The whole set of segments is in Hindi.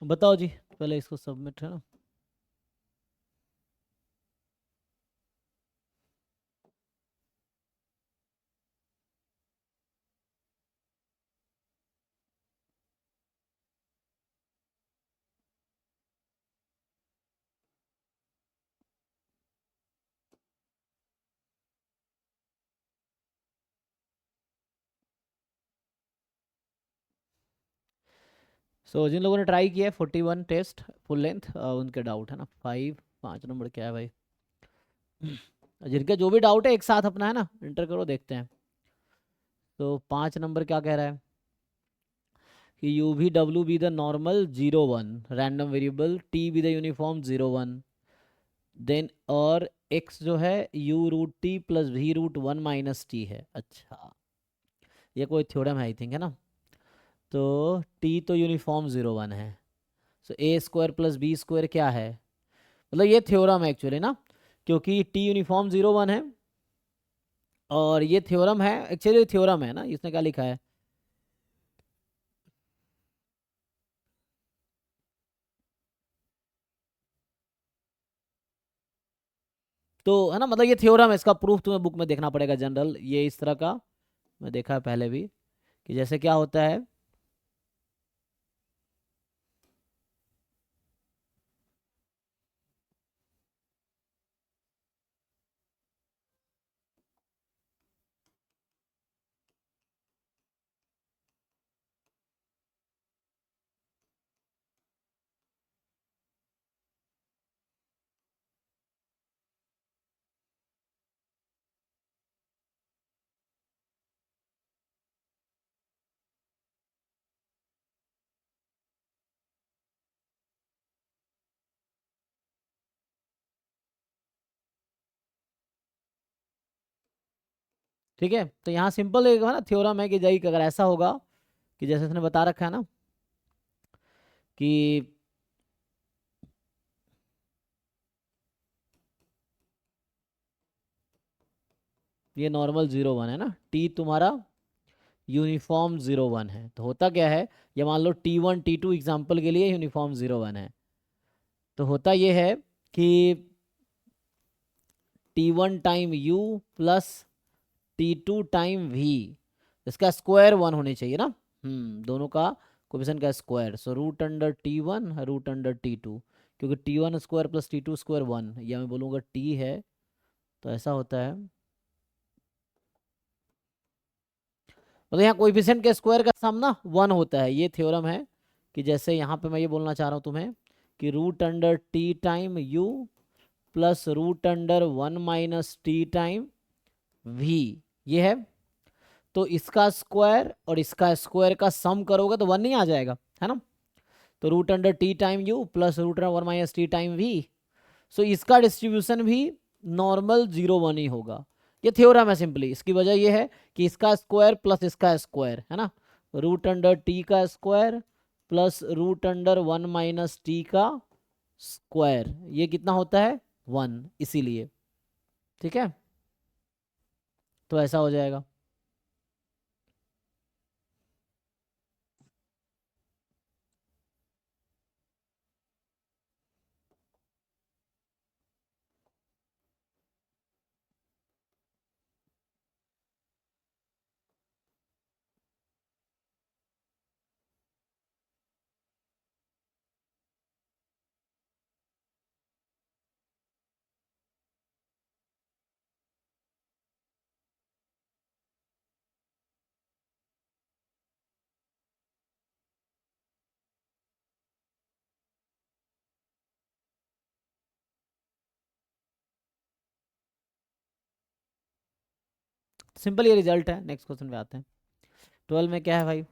बताओ जी, पहले इसको सबमिट है ना। जिन लोगों ने ट्राई किया है 41 टेस्ट फुल लेंथ, उनके डाउट है ना। 5 नंबर क्या है भाई? जिनके जो भी डाउट है एक साथ अपना है ना इंटर करो, देखते हैं। तो 5 नंबर क्या कह रहा है कि यू वी डब्ल्यू be the normal 0 1 random variable, t be the uniform 0 1, then और एक्स जो है u root t plus v root 1 - t है। अच्छा, ये कोई थ्योरम है आई थिंक, है ना। तो टी तो यूनिफॉर्म 0 1 है। सो ए स्क्वायर प्लस बी स्क्वायर क्या है? मतलब ये थ्योरम है एक्चुअली ना, क्योंकि टी यूनिफॉर्म 0 1 है। और ये थ्योरम है, एक्चुअली थ्योरम है ना, इसने क्या लिखा है? तो है ना, मतलब ये थ्योरम है, इसका प्रूफ तुम्हें बुक में देखना पड़ेगा जनरल, ये इस तरह का मैं देखा है पहले भी, कि जैसे क्या होता है। ठीक है, तो यहाँ सिंपल एक है ना थ्योरम है कि जई अगर ऐसा होगा कि जैसे इसने बता रखा है ना कि ये नॉर्मल 0 1 है ना, टी तुम्हारा यूनिफॉर्म 0 1 है, तो होता क्या है, ये मान लो T1 T2 एग्जाम्पल के लिए यूनिफॉर्म 0 1 है। तो होता ये है कि T1 time you plus T2 time v, इसका स्क्वायर 1 होने चाहिए ना। दोनों का कोफिशिएंट का square, so root under T1 root under T2, क्योंकि T1 square plus T2 square 1, या मैं बोलूँगा T है। तो ऐसा होता है, मतलब यहाँ कोएफिशिएंट के स्क्वायर का सम ना 1 होता है, ये थ्योरम है। कि जैसे यहाँ पे मैं ये बोलना चाह रहा हूँ तुम्हें कि root under T time you plus root under 1 - T time v, ये है। तो इसका स्क्वायर और इसका स्क्वायर का सम करोगे तो 1 नहीं आ जाएगा, है ना। तो root under T time you plus root under 1 - T time V, so इसका डिस्ट्रीब्यूशन भी नॉर्मल 0 1 ही होगा। ये थ्योरम है सिंपली, इसकी वजह ये है कि इसका स्क्वायर प्लस इसका स्क्वायर है ना, रूट अंडर T का square plus root under 1 - t का स्क्वायर, ये कितना होता है 1, इसीलिए। ठीक है, तो ऐसा हो जाएगा। सिंपल ये रिजल्ट है, नेक्स्ट क्वेश्चन पे आते हैं। 12 में क्या है भाई?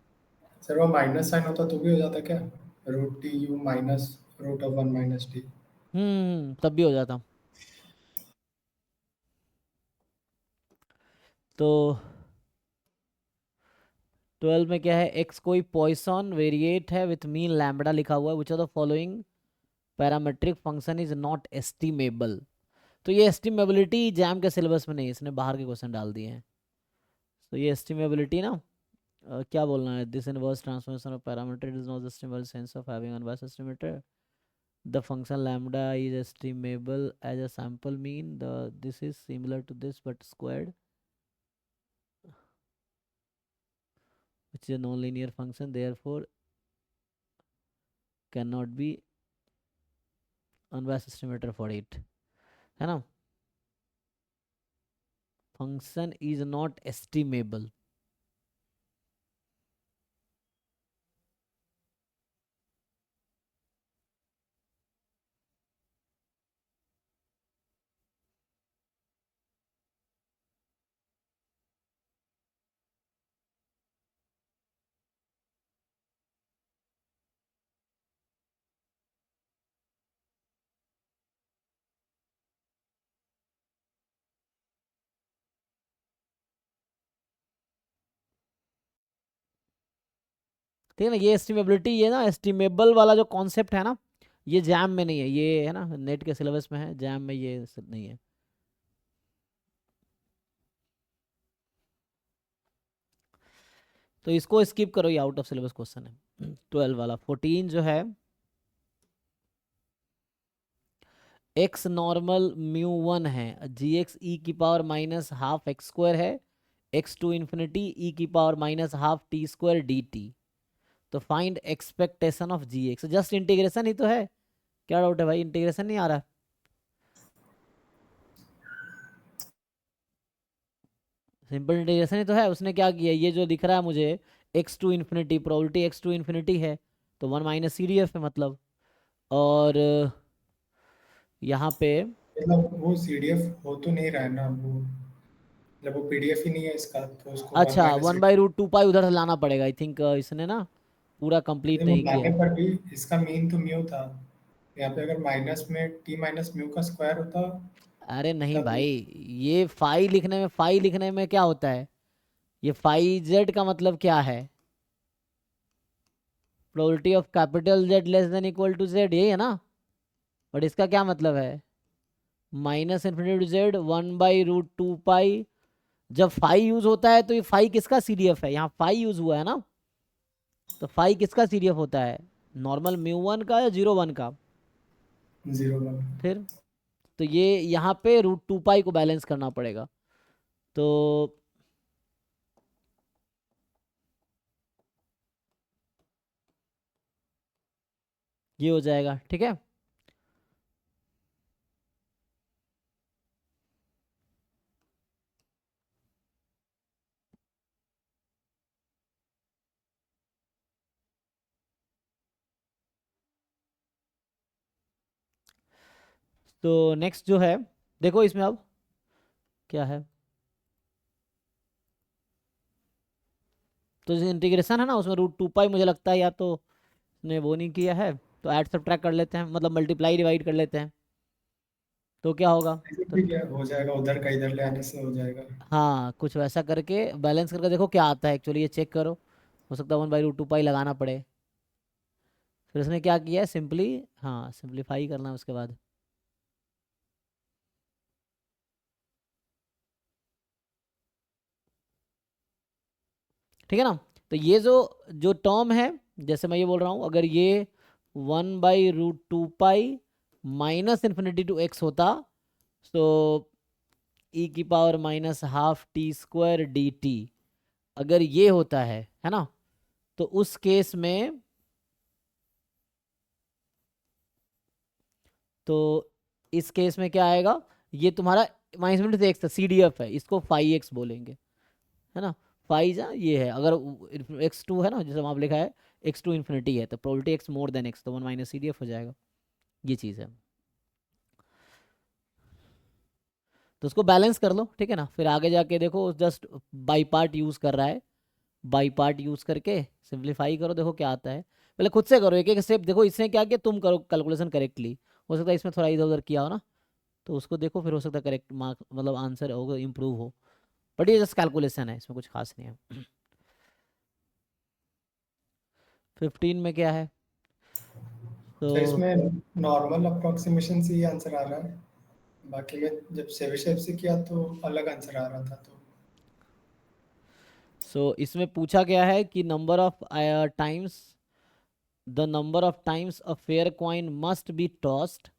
सर वो माइनस साइन होता तो भी हो जाता क्या? Root t u minus root of 1 - t. तब भी हो जाता। तो 12 में क्या है, एक्स कोई पॉइसन वेरिएट है विथ मीन लैम्बडा लिखा हुआ है, which are the following parametric function is not estimable. तो ये एस्टिमेबिलिटी जैम के सिलेबस में नहीं है, इसने बाहर के क्वेश्चन डाल दिए हैं। तो ये एस्टिमेबिलिटी ना क्या बोलना है, this inverse transformation of parameter is not estimable sense of having unbiased estimator, the function lambda is estimable as a sample mean, the this is similar to this but squared, which is a non-linear function, therefore cannot be unbiased estimator for it, है ना, function is not estimable. ठीक है ना, ये एस्टिमेबिलिटी, ये ना एस्टिमेबल वाला जो कॉन्सेप्ट है ना, ये जैम में नहीं है, ये है ना नेट के सिलेबस में है, जैम में ये नहीं है। तो इसको स्किप करो, ये आउट ऑफ सिलेबस क्वेश्चन है। 12 वाला 14 जो है, एक्स नॉर्मल म्यू वन है, जी एक्स ई की power minus half X square है, एक्स टू इन्फिनिटी ई की power minus half T square D T. तो find expectation of G X, just integration ही तो है, क्या डाउट है भाई, इंटीग्रेशन नहीं आ रहा, सिंपल इंटीग्रेशन ही तो है। उसने क्या किया, ये जो दिख रहा है मुझे x to infinity, probability x to infinity है, तो 1 माइनस सी डी एफ है मतलब, और यहाँ पे मतलब वो सीडीएफ हो तो नहीं रहा है ना वो, मतलब वो पीडीएफ ही नहीं है इसका, तो उसको वन अच्छा माइनस 1/√2 पाई उधर से लाना पड़ेगा, आई थिंक इसने ना पूरा कंप्लीट नहीं, वो नहीं किया लाने है। पर भी इसका मीन तो म्यू था, यहाँ पे अगर माइनस में टी माइनस म्यू का स्क्वायर होता अरे नहीं तब। भाई, ये फाई लिखने में क्या होता है, ये फाई जेड का मतलब क्या है, probability of capital z less than equal to z, यही है ना, बट इसका क्या मतलब है, minus infinity to z 1/√2 pi. जब फाई यूज होता है तो ये फाई किसका सीडीएफ है, यहाँ फाई यूज हुआ है ना, तो फाई किसका सीडीएफ होता है, नॉर्मल म्यू वन का या 0 1 का, 0 1। फिर तो ये यहाँ पे √2 पाई को बैलेंस करना पड़ेगा, तो ये हो जाएगा, ठीक है। तो नेक्स्ट जो है, देखो इसमें अब क्या है, तो इंटीग्रेशन है ना, उसमें √2 पाई मुझे लगता है या तो ने वो नहीं किया है, तो ऐड सब्ट्रैक्ट कर लेते हैं, मतलब मल्टीप्लाई डिवाइड कर लेते हैं, तो क्या होगा, ऐसे तो भी क्या हो जाएगा, उधर का इधर ले आने से हो जाएगा। हाँ कुछ वैसा करके बैलेंस करके देखो क्या आता है, एक्चुअली ये चेक करो, हो सकता है 1/√2 पाई लगाना पड़े। फिर उसने क्या किया है, सिंपली हाँ सिंप्लीफाई करना है उसके बाद, ठीक है ना। तो ये जो जो टर्म है, जैसे मैं ये बोल रहा हूँ, अगर ये 1/√2 pi minus infinity to x होता, तो ई की power minus half T square D t, अगर ये होता है ना, तो उस केस में, तो इस केस में क्या आएगा, ये तुम्हारा माइनस इन्फिनिटी से एक्स था, सी डी एफ है, इसको फाई एक्स बोलेंगे, है ना, फाई जा ये है, अगर एक्स टू है ना, जैसे वहाँ पे लिखा है एक्स टू इन्फिनिटी है, तो probability x more than x, तो 1 माइनस सी डी एफ हो जाएगा, ये चीज़ है। तो उसको बैलेंस कर लो, ठीक है ना, फिर आगे जाके देखो, जस्ट बाई पार्ट यूज़ कर रहा है, बाई पार्ट यूज़ करके सिंप्लीफाई करो, देखो क्या आता है, पहले खुद से करो एक एक स्टेप, देखो इसने क्या किया, तुम करो कैलकुलेशन करेक्टली, हो सकता है इसमें थोड़ा इधर उधर किया हो ना, तो उसको देखो, फिर हो सकता है करेक्ट मार्क मतलब आंसर होगा, इम्प्रूव हो, बट ये जस्ट कैलकुलेशन है, इसमें कुछ खास नहीं है। 15 में क्या है, तो तो इसमें नॉर्मल अप्रोक्सीमेशन से ही आंसर आ रहा है, बाकी में जब सेविशेव से किया तो अलग आंसर आ रहा था तो। सो इसमें पूछा गया है कि number of times the number of times a fair coin must be tossed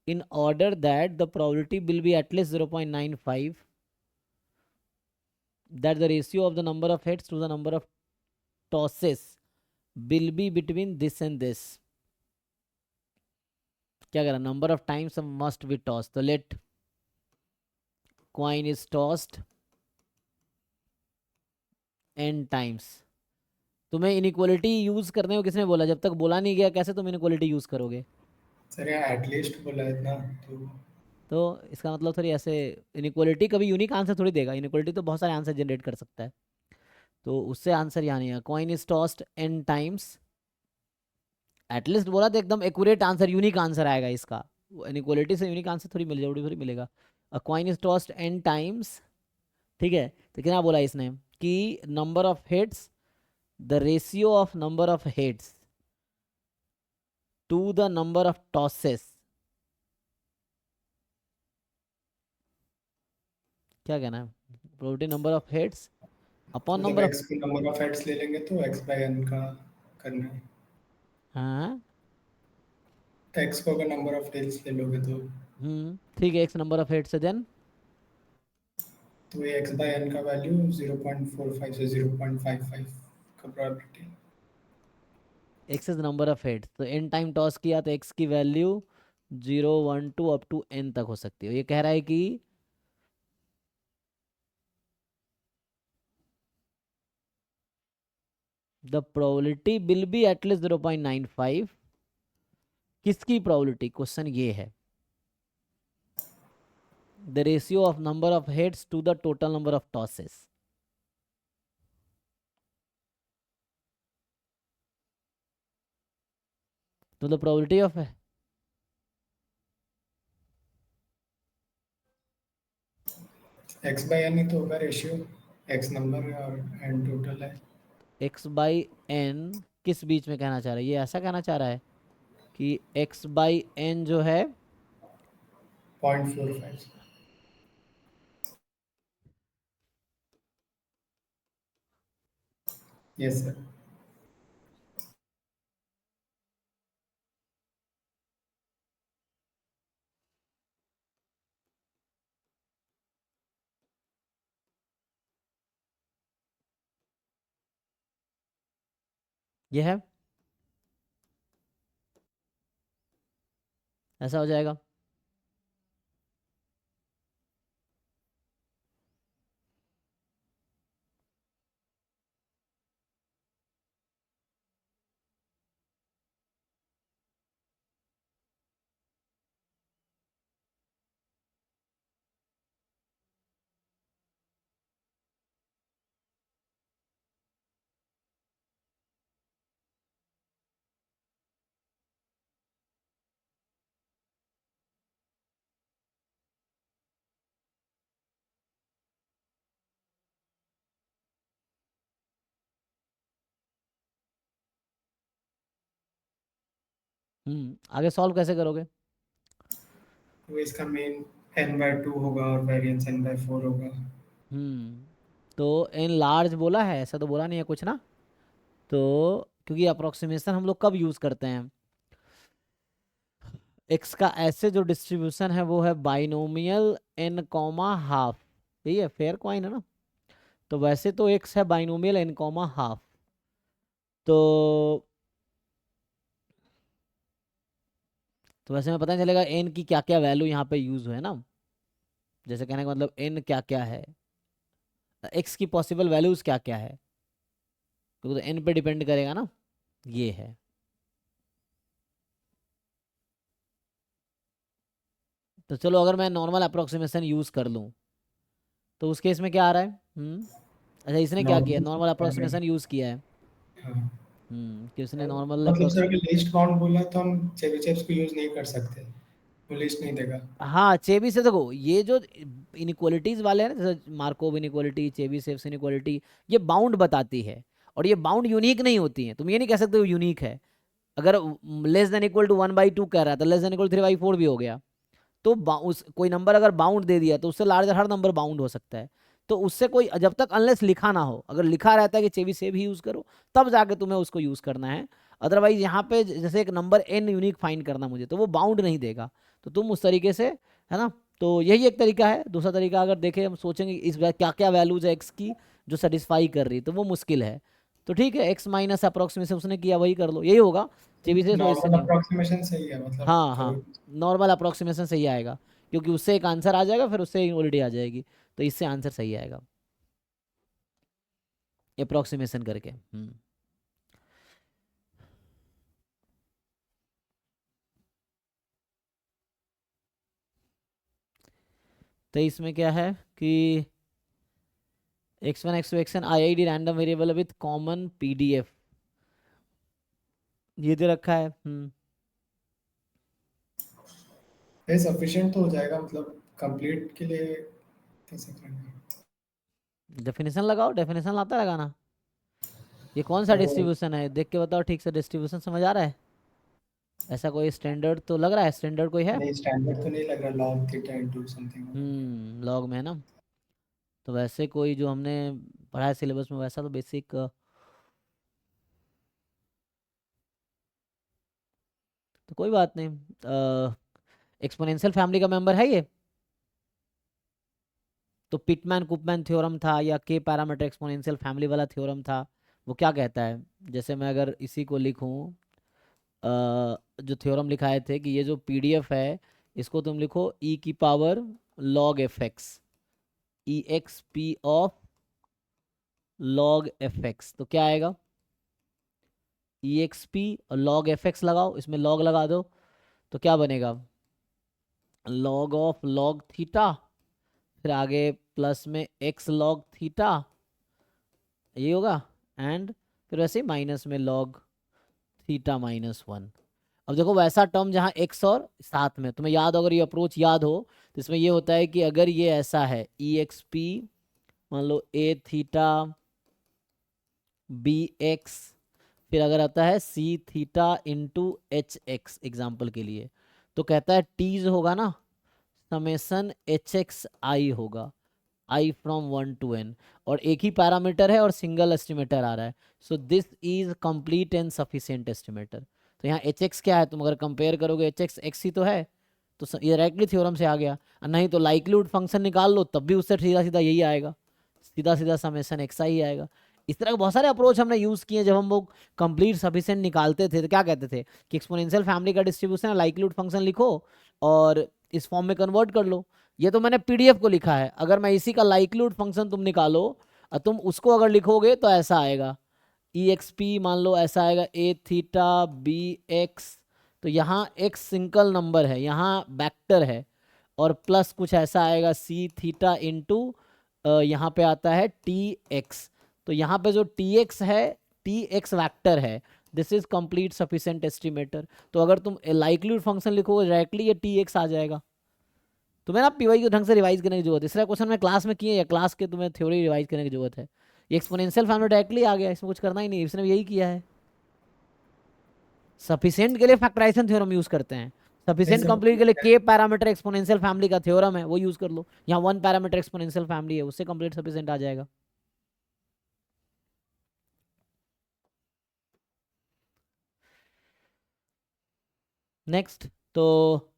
in order that the probability will be at least 0.95, that the ratio of the number of heads to the number of tosses will be between this and this. क्या कह रहा, number of times must be toss, तो let coin is tossed n times. तुम्हें इनइक्वालिटी यूज करने को किसने बोला? जब तक बोला नहीं गया कैसे तुम इनइक्वालिटी यूज करोगे? सर यहाँ एटलीस्ट बोला है इतना तो इसका मतलब थोड़ी ऐसे, इनइक्वालिटी कभी यूनिक आंसर थोड़ी देगा, इनइक्वालिटी तो बहुत सारे आंसर जनरेट कर सकता है, तो उससे आंसर यहाँ नहीं है. Coin is tossed n times, at least बोला तो एकदम एक्यूरेट आंसर, यूनिक आंसर आएगा इसका. इनइक्वालिटी से यूनिक आंसर थोड़ी मिल जरूरी थोड़ी मिलेगा. A coin is tossed n times, ठीक है. तो क्या बोला इसने कि number of heads, the ratio of number of heads to the number of tosses, क्या कहना है, probability number of heads upon मतलब नंबर ऑफ, x को नंबर ऑफ हेड्स ले लेंगे तो x बाय n का करना है. हाँ x को अगर नंबर ऑफ टेल्स ले लोगे तो ठीक है, एक्स नंबर ऑफ हेड्स है, देन ये x बाय n का वैल्यू 0.45 से 0.55 का probability. X is number of heads, तो एन टाइम टॉस किया तो एक्स की वैल्यू 0 1 2 अप टू एन तक हो सकती है. ये कह रहा है कि the probability will be at least 0.95. किसकी प्रोबेबिलिटी, क्वेश्चन ये है. The ratio of number of heads to the total number of tosses. तो the probability of, x by n ही तो होगा रेशियो, x नंबर है और n टोटल है. एक्स बाई एन किस बीच में कहना चाह रहा है, ये ऐसा कहना चाह रहा है कि एक्स बाई एन जो है 0.45. Yes sir. ये है, ऐसा हो जाएगा. आगे सॉल्व कैसे करोगे? तो इसका मेन n/2 होगा और वेरिएंस n/4 होगा. तो एन लार्ज बोला है, ऐसा तो बोला नहीं है कुछ ना. तो क्योंकि अप्रोक्सीमेशन हम लोग कब यूज करते हैं, एक्स का ऐसे जो डिस्ट्रीब्यूशन है वो है बाइनोमियल एन कॉमा हाफ. यही है, फेयर कॉइन है ना. तो वैसे तो एक्स है बाइनोमियल एन कॉमा हाफ. तो वैसे में पता नहीं चलेगा एन की क्या क्या वैल्यू यहाँ पे यूज हुए ना. जैसे कहने का मतलब एन क्या क्या है, एक्स की पॉसिबल वैल्यूज क्या क्या है, क्योंकि तो एन पे डिपेंड करेगा ना. ये है. तो चलो अगर मैं नॉर्मल अप्रोक्सीमेशन यूज कर लूँ तो उस केस में क्या आ रहा है. अच्छा, इसने क्या किया, नॉर्मल अप्रोक्सीमेशन यूज किया है. हाँ. कि उसने नॉर्मल मतलब अप्रोक्स, सर अगर लीस्ट काउंट बोला तो हम चेबिशेव्स को यूज नहीं कर सकते, वो लिस्ट नहीं देगा. हाँ चेबी से देखो, ये जो इनइक्वालिटीज वाले हैं ना, जैसे मार्कोव इनइक्वालिटी, चेबीशेव्स इनइक्वालिटी, ये बाउंड बताती है. और ये बाउंड यूनिक नहीं होती है, तुम ये नहीं कह सकते वो यूनिक है. अगर लेस देन इक्वल टू 1/2 कह रहा है तो लेस देन इक्वल 3/4 भी हो गया. तो उस कोई नंबर अगर बाउंड दे दिया तो उससे लार्जर हर नंबर बाउंड हो सकता है. तो उससे कोई जब तक अनलेस लिखा ना हो, अगर लिखा रहता है कि चेबीशेव ही यूज करो तब जाके तुम्हें उसको यूज करना है। अदरवाइज यहाँ पे जैसे एक नंबर n यूनिक फाइंड करना मुझे, तो वो बाउंड नहीं देगा, तो तुम उस तरीके से, है ना। तो यही एक तरीका है। दूसरा तरीका अगर देखें, हम सोचेंगे इस क्या क्या वैल्यूज है एक्स की जो सेटिस्फाई कर रही, तो वो मुश्किल है। तो ठीक है, एक्स माइनस अप्रोक्सीमेशन उसने किया, वही कर लो, यही होगा। चेबीशेव वैसे नॉर्मल नहीं। अप्रोक्सीमेशन सही है मतलब हाँ हाँ, थोड़ी। नॉर्मल अप्रोक्सीमेशन सही आएगा, क्योंकि उससे एक आंसर आ जाएगा, फिर उससे उल्टी आ जाएगी, तो इससे आंसर सही आएगा अप्रोक्सीमेशन करके। तो इसमें क्या है कि x1 x2 xn IID random variable with common PDF, ये दे रखा है। ये सफिशिएंट तो हो जाएगा मतलब कंप्लीट के लिए। कैसे करेंगे? डेफिनेशन लगाओ, डेफिनेशन आता है लगाना। ये कौन सा तो डिस्ट्रीब्यूशन है, देख के बताओ ठीक से, डिस्ट्रीब्यूशन समझ आ रहा है? ऐसा कोई स्टैंडर्ड तो लग रहा है, स्टैंडर्ड कोई है? नहीं, स्टैंडर्ड तो नहीं लग रहा, log theta into something. Log में है ना। तो वैसे कोई जो हमने पढ़ा है सिलेबस में वैसा तो बेसिक, तो कोई बात नहीं। एक्सपोनेंशियल फैमिली का मेंबर है ये। तो पिटमैन कुपमैन थ्योरम था, या के पैरामीटर एक्सपोनेंशियल फैमिली वाला थ्योरम था। वो क्या कहता है, जैसे मैं अगर इसी को लिखूं, जो थ्योरम लिखाए थे कि ये जो PDF है, इसको तुम लिखो e की power log fx, exp of log fx, तो क्या आएगा, exp और log fx लगाओ, इसमें log लगा दो, तो क्या बनेगा, log ऑफ log थीटा, फिर आगे प्लस में x log थीटा, ये होगा, एंड फिर वैसे ही माइनस में log थीटा -1। अब देखो वैसा टर्म जहाँ x और साथ में, तुम्हें याद हो, अगर ये अप्रोच याद हो, तो इसमें ये होता है कि अगर ये ऐसा है exp, मान लो a थीटा bx, फिर अगर आता है c theta into hx example के लिए, तो कहता है t जो होगा ना, समेसन hx i होगा, i फ्रॉम 1 to n, और एक ही पैरामीटर है और सिंगल एस्टिमेटर आ रहा है, so this is complete and sufficient estimator. तो यहाँ hx क्या है, तुम अगर कंपेयर करोगे hx x ही तो है, तो ये डायरेक्टली थ्योरम से आ गया। और नहीं तो लाइक्लीहुड फंक्शन निकाल लो, तब भी उससे सीधा सीधा यही आएगा, सीधा सीधा समेसन एक्स ही आएगा। इस तरह के बहुत सारे अप्रोच हमने यूज किए। जब हम वो कंप्लीट सफिशिएंट निकालते थे तो क्या कहते थे कि एक्सपोनेंशियल फैमिली का डिस्ट्रीब्यूशन है, लाइक्लीहुड फंक्शन लिखो और इस फॉर्म में कन्वर्ट कर लो। ये तो मैंने PDF को लिखा है, अगर मैं इसी का लाइक्लीहुड फंक्शन तुम निकालो और तुम उसको अगर लिखोगे तो ऐसा आएगा, EXP मान लो ऐसा आएगा, a थीटा bx, तो यहाँ x सिंगल नंबर है, यहाँ वेक्टर है, और प्लस कुछ ऐसा आएगा c थीटा इंटू यहाँ पे आता है tx, तो यहाँ पे जो tx है, tx वेक्टर है, this is complete sufficient estimator. तो अगर तुम लाइक्लीहुड फंक्शन लिखोगे डायरेक्टली ये tx आ जाएगा। तुम्हें ना PY को ढंग से रिवाइज करने की जरूरत है, इसलिए क्वेश्चन में क्लास में किए या क्लास के तुम्हें थ्योरी रिवाइज करने की जरूरत है। ये एक्सपोनेंशियल फैमिली डायरेक्टली आ गया, इसमें कुछ करना ही नहीं, इसने भी यही किया है। सफिशिएंट के लिए फैक्टराइजेशन थ्योरम यूज करते हैं, नहीं सफिशिएंट सर, कंप्लीट के लिए के पैरामीटर एक्सपोनेंशियल फैमिली का थ्योरम है, वो यूज कर लो। यहाँ 1 पैरामीटर एक्सपोनेंशियल फैमिली है, उससे कंप्लीट सफिशिएंट आ जाएगा। नेक्स्ट, तो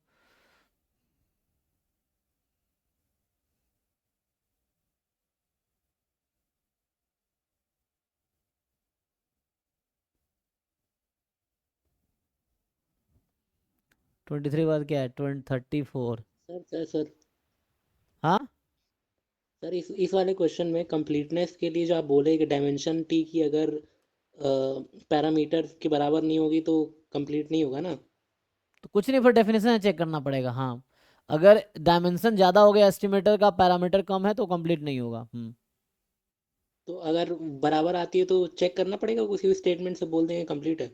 23 बाद क्या है, 34। सर हाँ, सर इस वाले क्वेश्चन में कंप्लीटनेस के लिए जो आप बोले कि डायमेंशन टी की अगर पैरामीटर के बराबर नहीं होगी तो कंप्लीट नहीं होगा ना। तो कुछ नहीं, फिर डेफिनेशन चेक करना पड़ेगा। हाँ, अगर डायमेंशन ज्यादा हो गया एस्टिमेटर का, पैरामीटर कम है, तो कंप्लीट नहीं होगा। तो अगर बराबर आती है तो चेक करना पड़ेगा, किसी भी स्टेटमेंट से बोल देंगे कंप्लीट है।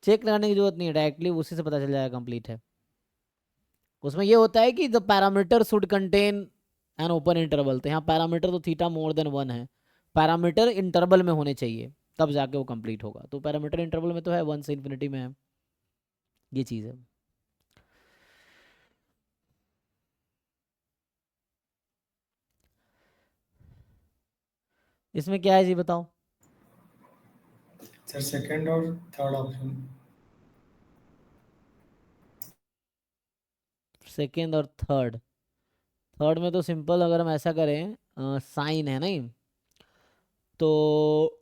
चेक करने की जरूरत नहीं है, डायरेक्टली उसी से पता चल जाएगा कंप्लीट है। उसमें ये होता है कि the parameter should contain an open interval, तो यहाँ पैरामीटर तो थीटा मोर देन 1 है, पैरामीटर इंटरवल में होने चाहिए, तब जाके वो कंप्लीट होगा। तो पैरामीटर इंटरवल में तो है, 1 से इन्फिनिटी में है, ये चीज़ है। इसमें क्या है जी बताओ? सर सेकंड और थर्ड ऑप्शन। सेकेंड और थर्ड। थर्ड में तो सिंपल, अगर हम ऐसा करें, साइन है नहीं, तो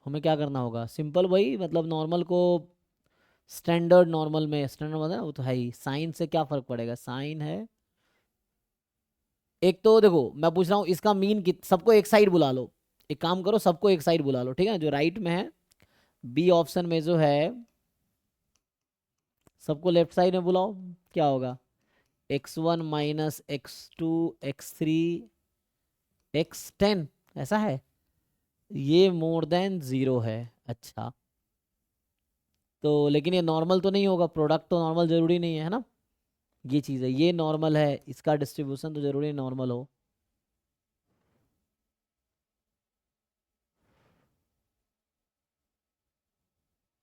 हमें क्या करना होगा? सिंपल वही, मतलब नॉर्मल को स्टैंडर्ड नॉर्मल में, स्टैंडर्ड मतलब वो तो है ही, साइन से क्या फर्क पड़ेगा, साइन है। एक तो देखो मैं पूछ रहा हूँ इसका मीन कित, सबको एक साइड बुला लो, एक काम करो सबको एक साइड बुला लो, ठीक है, जो राइट में है, बी ऑप्शन में जो है, सबको लेफ्ट साइड में बुलाओ। क्या होगा? x1 minus x2 x3 x10, ऐसा है, ये मोर देन जीरो है। अच्छा, तो लेकिन ये नॉर्मल तो नहीं होगा, प्रोडक्ट तो नॉर्मल जरूरी नहीं है ना, ये चीज़ है, ये नॉर्मल है, इसका डिस्ट्रीब्यूशन तो जरूरी नॉर्मल हो।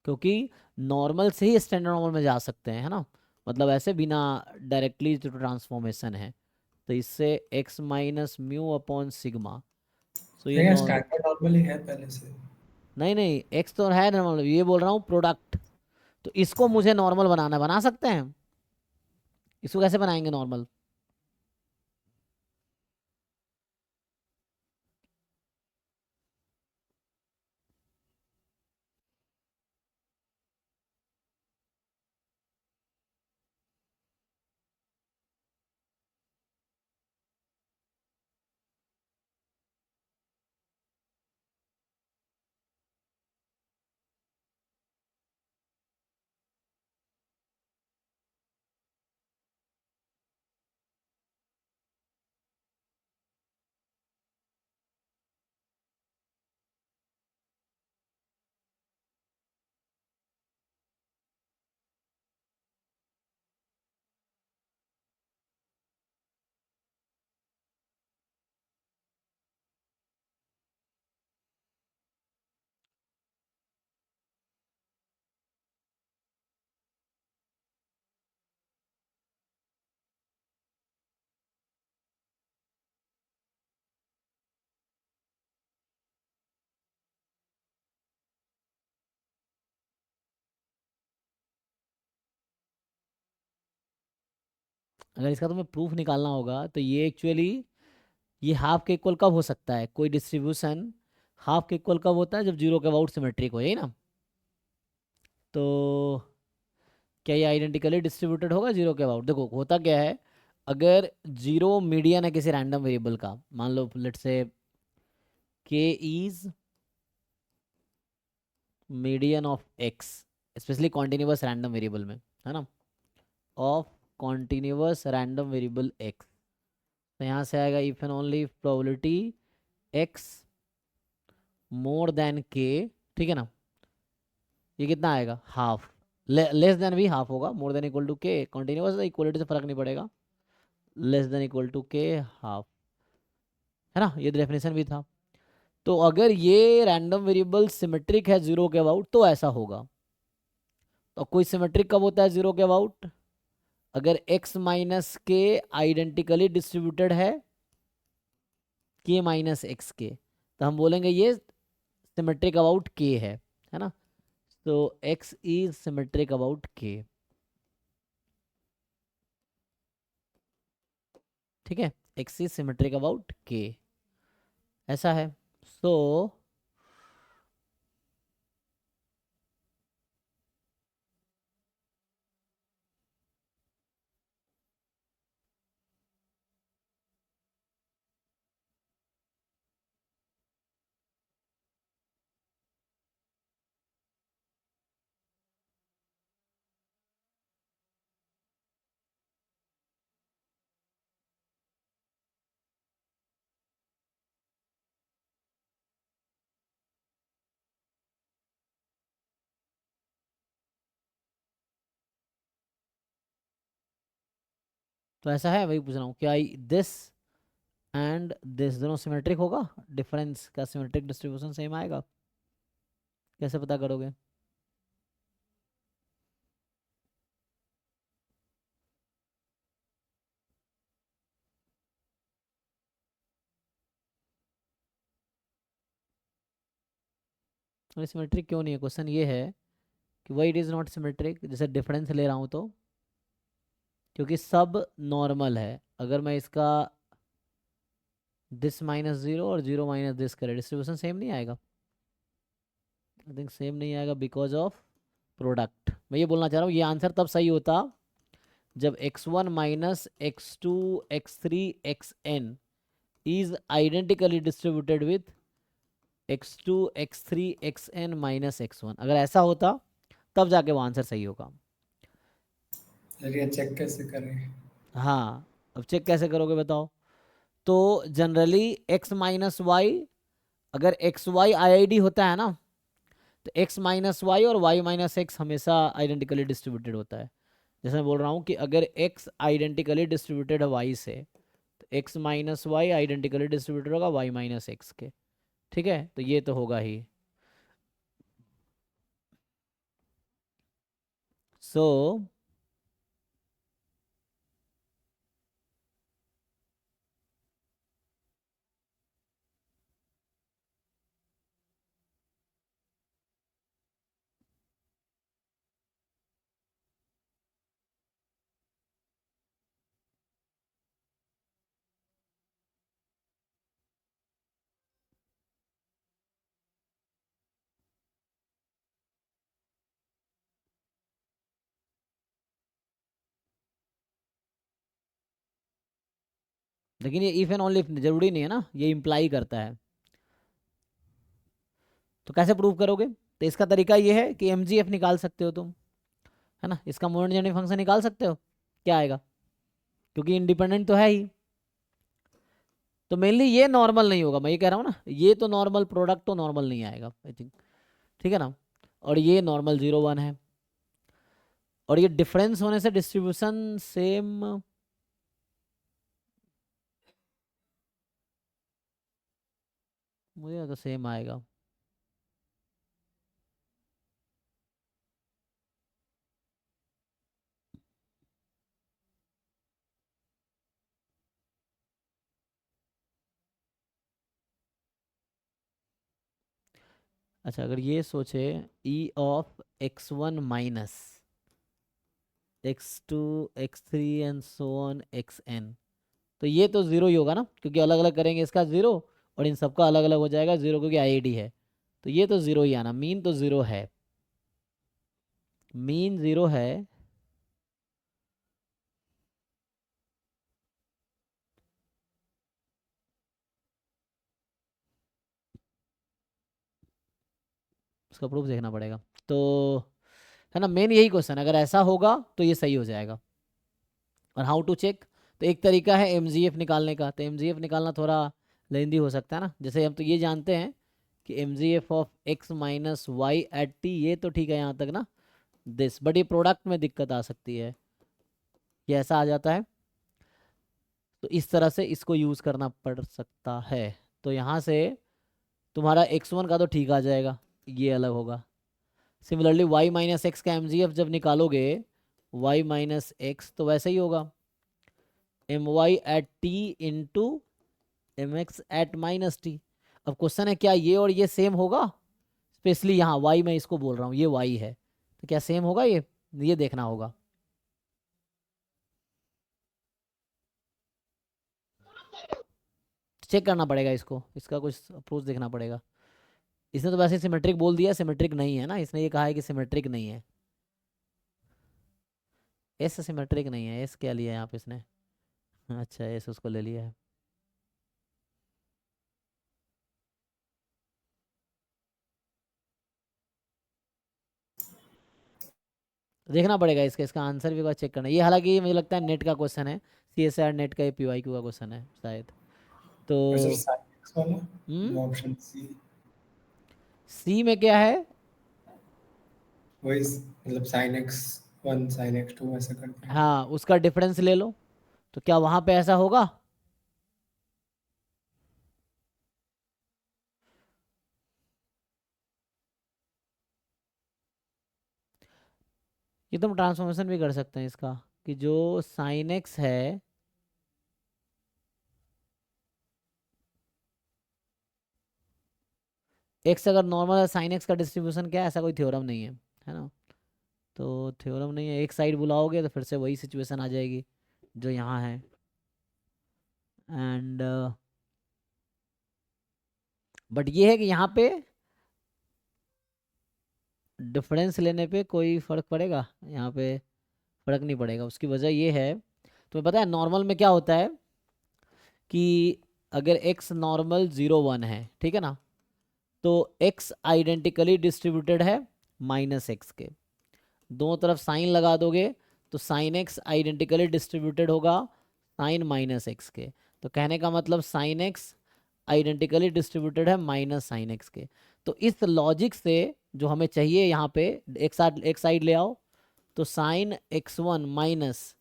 क्योंकि नॉर्मल से ही स्टैंडर्ड नॉर्मल में जा सकते हैं, है ना, मतलब ऐसे बिना डायरेक्टली जो ट्रांसफॉर्मेशन है, तो इससे x minus mu upon sigma, so ये नहीं, नॉर्मल, स्टैंडर्ड नॉर्मल ही है पहले से। नहीं नहीं x तो है नॉर्मल, ये बोल रहा हूँ प्रोडक्ट, तो इसको मुझे नॉर्मल बनाना है, बना सकते हैं? इसको कैसे बनाएंगे नॉर्मल? अगर इसका तुम्हें प्रूफ निकालना होगा तो ये एक्चुअली, ये हाफ के इक्वल कब हो सकता है कोई डिस्ट्रीब्यूशन? हाफ के इक्वल कब होता है? जब जीरो के अबाउट सिमेट्रिक हो, यही ना? तो क्या ये आइडेंटिकली डिस्ट्रीब्यूटेड होगा जीरो के अबाउट? देखो होता क्या है, अगर जीरो मीडियन है किसी रैंडम वेरिएबल का, मान लो लेट से के is median of x, specially continuous random variable में, है ना, of continuous random variable x, तो यहाँ से आएगा if and only probability x more than के, ठीक है ना, ये कितना आएगा? हाफ, लेस देन भी हाफ होगा, मोर देन इक्वल टू के, कॉन्टिन्यूअस इक्वलिटी से फर्क नहीं पड़ेगा, लेस देन इक्वल टू के हाफ, है ना, ये डेफिनेशन भी था। तो अगर ये रैंडम वेरिएबल सिमेट्रिक है जीरो के अबाउट तो ऐसा होगा। तो कोई सिमेट्रिक कब होता है जीरो के अबाउट? अगर x माइनस के आइडेंटिकली डिस्ट्रीब्यूटेड है k माइनस एक्स के, तो हम बोलेंगे ये सिमेट्रिक अबाउट k है ना, तो x is symmetric about k, ठीक है, x is symmetric about k, ऐसा है। सो ऐसा है, वही पूछ रहा हूँ, क्या दिस एंड दिस दोनों सिमेट्रिक होगा? डिफरेंस का सिमेट्रिक डिस्ट्रीब्यूशन सेम आएगा? कैसे पता करोगे? और सिमेट्रिक क्यों नहीं है, क्वेश्चन ये है कि why it is not symmetric, जैसे डिफरेंस ले रहा हूँ तो, क्योंकि सब नॉर्मल है। अगर मैं इसका दिस माइनस जीरो और जीरो माइनस दिस करें, डिस्ट्रीब्यूशन सेम नहीं आएगा? आई थिंक सेम नहीं आएगा बिकॉज ऑफ प्रोडक्ट। मैं ये बोलना चाह रहा हूँ, ये आंसर तब सही होता जब x1 minus x2 x3 xn is identically distributed with x2 x3 xn minus x1। अगर ऐसा होता तब जाके वो आंसर सही होगा। चलिए चेक कैसे करें? हाँ, अब चेक कैसे करोगे बताओ? तो जनरली x माइनस वाई, अगर एक्स वाई आई होता है ना, तो x माइनस वाई और y माइनस एक्स हमेशा आइडेंटिकली डिस्ट्रीब्यूटेड होता है। जैसे मैं बोल रहा हूँ कि अगर x आइडेंटिकली डिस्ट्रीब्यूटेड है y से, तो x minus y identically distributed होगा y माइनस एक्स के। ठीक है, तो ये तो होगा ही। सो लेकिन ये इफ एंड ओनली जरूरी नहीं है ना, ये इम्प्लाई करता है। तो कैसे प्रूव करोगे? तो इसका तरीका ये है कि mgf निकाल सकते हो तुम, है ना, इसका मोमेंट जेनरेटिंग फंक्शन निकाल सकते हो। क्या आएगा? क्योंकि इंडिपेंडेंट तो है ही। तो मेनली ये नॉर्मल नहीं होगा, मैं ये कह रहा हूँ ना, ये तो नॉर्मल प्रोडक्ट तो नॉर्मल नहीं आएगा आई थिंक। ठीक है ना, और ये नॉर्मल 0 1 है, और ये डिफरेंस होने से डिस्ट्रीब्यूशन सेम, मुझे तो सेम आएगा। अच्छा, अगर ये सोचे e of x1 minus x2 x3 and so on xn, तो ये तो जीरो ही होगा ना, क्योंकि अलग अलग करेंगे इसका जीरो, और इन सबका अलग अलग हो जाएगा जीरो, क्योंकि आईआईडी है। तो ये तो जीरो ही आना, मीन तो जीरो है, मीन जीरो है। उसका प्रूफ देखना पड़ेगा। तो है ना, मेन यही क्वेश्चन, अगर ऐसा होगा तो ये सही हो जाएगा। और हाउ टू चेक? तो एक तरीका है mgf निकालने का। तो mgf निकालना थोड़ा लेंदी हो सकता है ना, जैसे हम तो ये जानते हैं कि mgf of x minus y at t, ये तो ठीक है यहाँ तक ना, दिस, बट ये प्रोडक्ट में दिक्कत आ सकती है, ये ऐसा आ जाता है। तो इस तरह से इसको यूज़ करना पड़ सकता है। तो यहाँ से तुम्हारा x1 का तो ठीक आ जाएगा, ये अलग होगा। सिमिलरली y माइनस एक्स का mgf जब निकालोगे, y माइनस एक्स तो वैसे ही होगा my at t into mx at minus t. अब क्वेश्चन है क्या ये और ये सेम होगा? स्पेशली यहाँ y, मैं इसको बोल रहा हूँ ये y है, तो क्या सेम होगा ये देखना होगा। चेक करना पड़ेगा इसको, इसका कुछ अप्रोच देखना पड़ेगा। इसने तो वैसे सिमेट्रिक बोल दिया, सिमेट्रिक नहीं है ना, इसने ये कहा है कि सिमेट्रिक नहीं है। एस सिमेट्रिक नहीं है, एस क्या लिया है यहाँ पे इसने? अच्छा, एस उसको ले लिया है। देखना पड़ेगा इसका, इसका आंसर भी एक बार चेक करना। ये हालांकि मुझे लगता है नेट का क्वेश्चन है, CSIR नेट का, PYQ का क्वेश्चन है शायद। तो और सर साइन एक्स वाला, हम्म, वो ऑप्शन सी, सी में क्या है? वही मतलब sine x one sine x two ऐसा करते हैं। हाँ, उसका डिफरेंस ले लो, तो क्या वहां पे ऐसा होगा? ये तुम ट्रांसफॉर्मेशन भी कर सकते हैं इसका, कि जो साइन एक्स है, एक्स अगर नॉर्मल है साइन एक्स का डिस्ट्रीब्यूशन क्या है, ऐसा कोई थ्योरम नहीं है ना। तो थ्योरम नहीं है, एक साइड बुलाओगे तो फिर से वही सिचुएशन आ जाएगी जो यहाँ है। एंड बट ये है कि यहाँ पे डिफरेंस लेने पे कोई फर्क पड़ेगा, यहाँ पे फर्क नहीं पड़ेगा। उसकी वजह ये है, तुम्हें पता है नॉर्मल में क्या होता है कि अगर x नॉर्मल 0 1 है, ठीक है ना, तो x आइडेंटिकली डिस्ट्रीब्यूटेड है -x के। दोनों तरफ साइन लगा दोगे तो साइन x आइडेंटिकली डिस्ट्रीब्यूटेड होगा साइन -x के। तो कहने का मतलब साइन x आइडेंटिकली डिस्ट्रीब्यूटेड है माइनस साइन x के। तो इस लॉजिक से जो हमें चाहिए यहाँ पे एक साइड ले आओ, तो sine x1 minus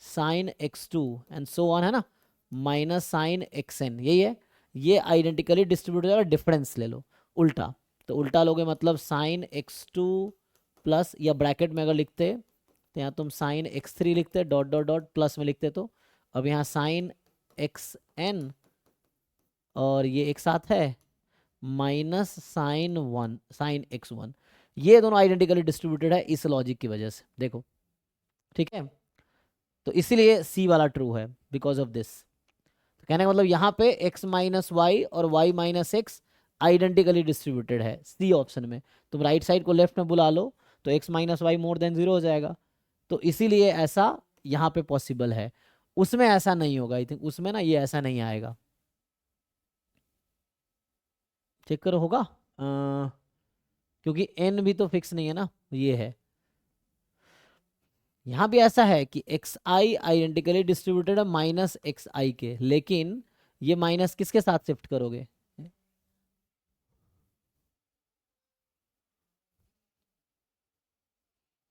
sine x2 and so on, है ना, माइनस साइन xn, यही है। ये आइडेंटिकली डिस्ट्रीब्यूटेड है, डिफरेंस ले लो उल्टा। तो उल्टा लोगे मतलब साइन x2 प्लस, या ब्रैकेट में अगर लिखते तो यहाँ तुम साइन x3 लिखते डॉट डॉट डॉट प्लस में लिखते, तो अब यहाँ साइन xn और ये एक साथ है माइनस साइन x1। ये दोनों आइडेंटिकली डिस्ट्रीब्यूटेड है इस लॉजिक की वजह से, देखो, ठीक है। तो इसीलिए सी वाला ट्रू है बिकॉज ऑफ दिस। तो कहने का मतलब यहाँ पे x माइनस वाई और y minus x identically distributed है सी ऑप्शन में। तुम राइट साइड को लेफ्ट में बुला लो तो x minus y more than 0 हो जाएगा। तो इसीलिए ऐसा यहाँ पे पॉसिबल है, उसमें ऐसा नहीं होगा। आई थिंक उसमें ना ये ऐसा नहीं आएगा। चेक करो होगा, क्योंकि n भी तो फिक्स नहीं है ना, ये है। यहाँ भी ऐसा है कि एक्स आई आइडेंटिकली डिस्ट्रीब्यूटेड है माइनस एक्स आई के, लेकिन ये माइनस किसके साथ शिफ्ट करोगे,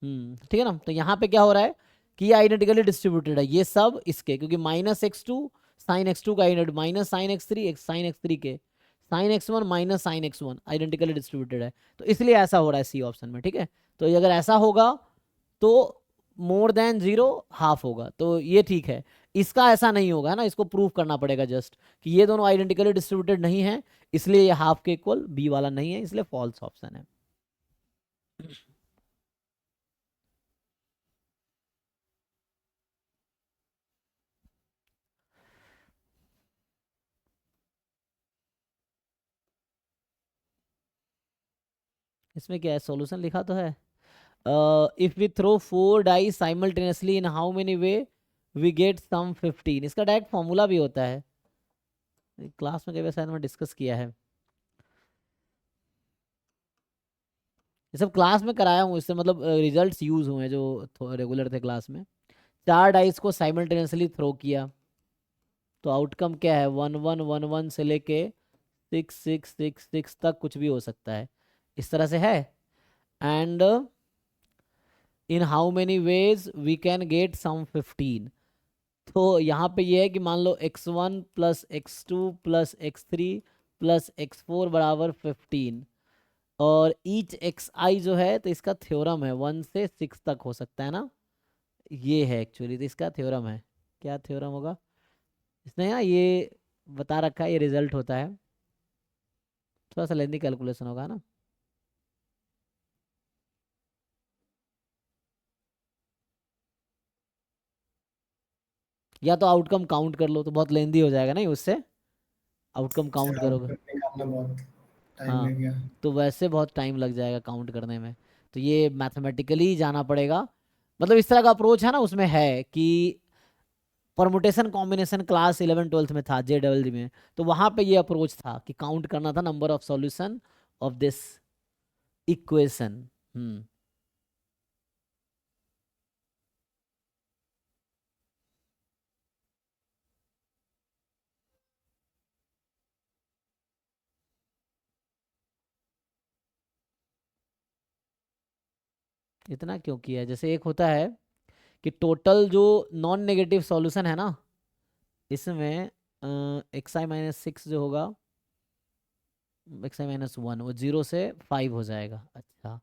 ठीक है ना। तो यहाँ पे क्या हो रहा है कि ये आइडेंटिकली डिस्ट्रीब्यूटेड है ये सब इसके, क्योंकि -x2 साइन x2 का आइडेंट minus sign x3 sine x3 के, sine x1 minus sine x1 identically distributed है। तो इसलिए ऐसा हो रहा है सी ऑप्शन में, ठीक है। तो अगर ऐसा होगा तो मोर देन 0 हाफ होगा, तो ये ठीक है। इसका ऐसा नहीं होगा, है ना, इसको प्रूव करना पड़ेगा जस्ट कि ये दोनों आइडेंटिकली डिस्ट्रीब्यूटेड नहीं है, इसलिए ये हाफ के इक्वल बी वाला नहीं है, इसलिए फॉल्स ऑप्शन है। इसमें क्या है, सॉल्यूशन लिखा तो है। If we throw 4 dice simultaneously in how many way we get sum 15। इसका डायरेक्ट फॉर्मूला भी होता है, क्लास में कई बार शायद मैं डिस्कस किया है, ये सब क्लास में कराया हूँ, इससे मतलब रिजल्ट्स यूज हुए हैं जो रेगुलर थे क्लास में। 4 डाइस को साइमल्टेनियसली थ्रो किया तो आउटकम क्या है, 1111 से लेके 6666 तक कुछ भी हो सकता है, इस तरह से है। And in how many ways we can get sum 15। तो यहाँ पे ये है कि मान लो x1 plus x2 plus x3 plus x4 बराबर 15, और ईच xi जो है तो इसका थ्योरम है 1 से 6 तक हो सकता है ना, ये है एक्चुअली, तो इसका थ्योरम है। क्या थ्योरम होगा, इसने ना ये बता रखा है, ये रिजल्ट होता है, थोड़ा सा लेंदी कैलकुलेशन होगा ना। या तो आउटकम काउंट कर लो तो बहुत लेंदी हो जाएगा नहीं, उससे आउटकम काउंट अच्छा, करोगे, आउटपुट निकालना बहुत टाइम हाँ, लग गया। तो वैसे बहुत टाइम लग जाएगा काउंट करने में। तो ये मैथमेटिकली जाना पड़ेगा, मतलब इस तरह का अप्रोच है ना उसमें, है कि परमुटेशन कॉम्बिनेशन क्लास 11 12th में था JEE में, तो वहां पे ये अप्रोच था कि काउंट करना था number of solution of this equation. इतना क्यों किया है, जैसे एक होता है कि टोटल जो नॉन नेगेटिव सॉल्यूशन है ना, इसमें xi-6 जो होगा, xi-1 वो 0 से 5 हो जाएगा। अच्छा,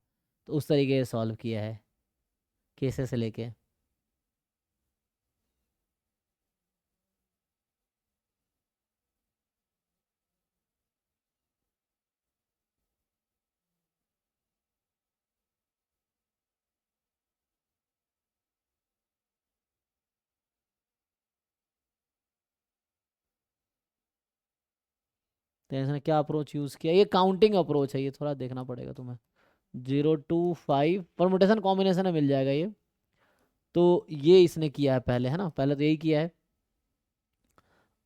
तो उस तरीके से सॉल्व किया है केसेस से लेके। तो इसने क्या अप्रोच यूज़ किया, ये काउंटिंग अप्रोच है, ये थोड़ा देखना पड़ेगा तुम्हें। 0 2 5 परमुटेशन कॉम्बिनेशन में मिल जाएगा ये। तो ये इसने किया है पहले, है ना, पहले तो यही किया है,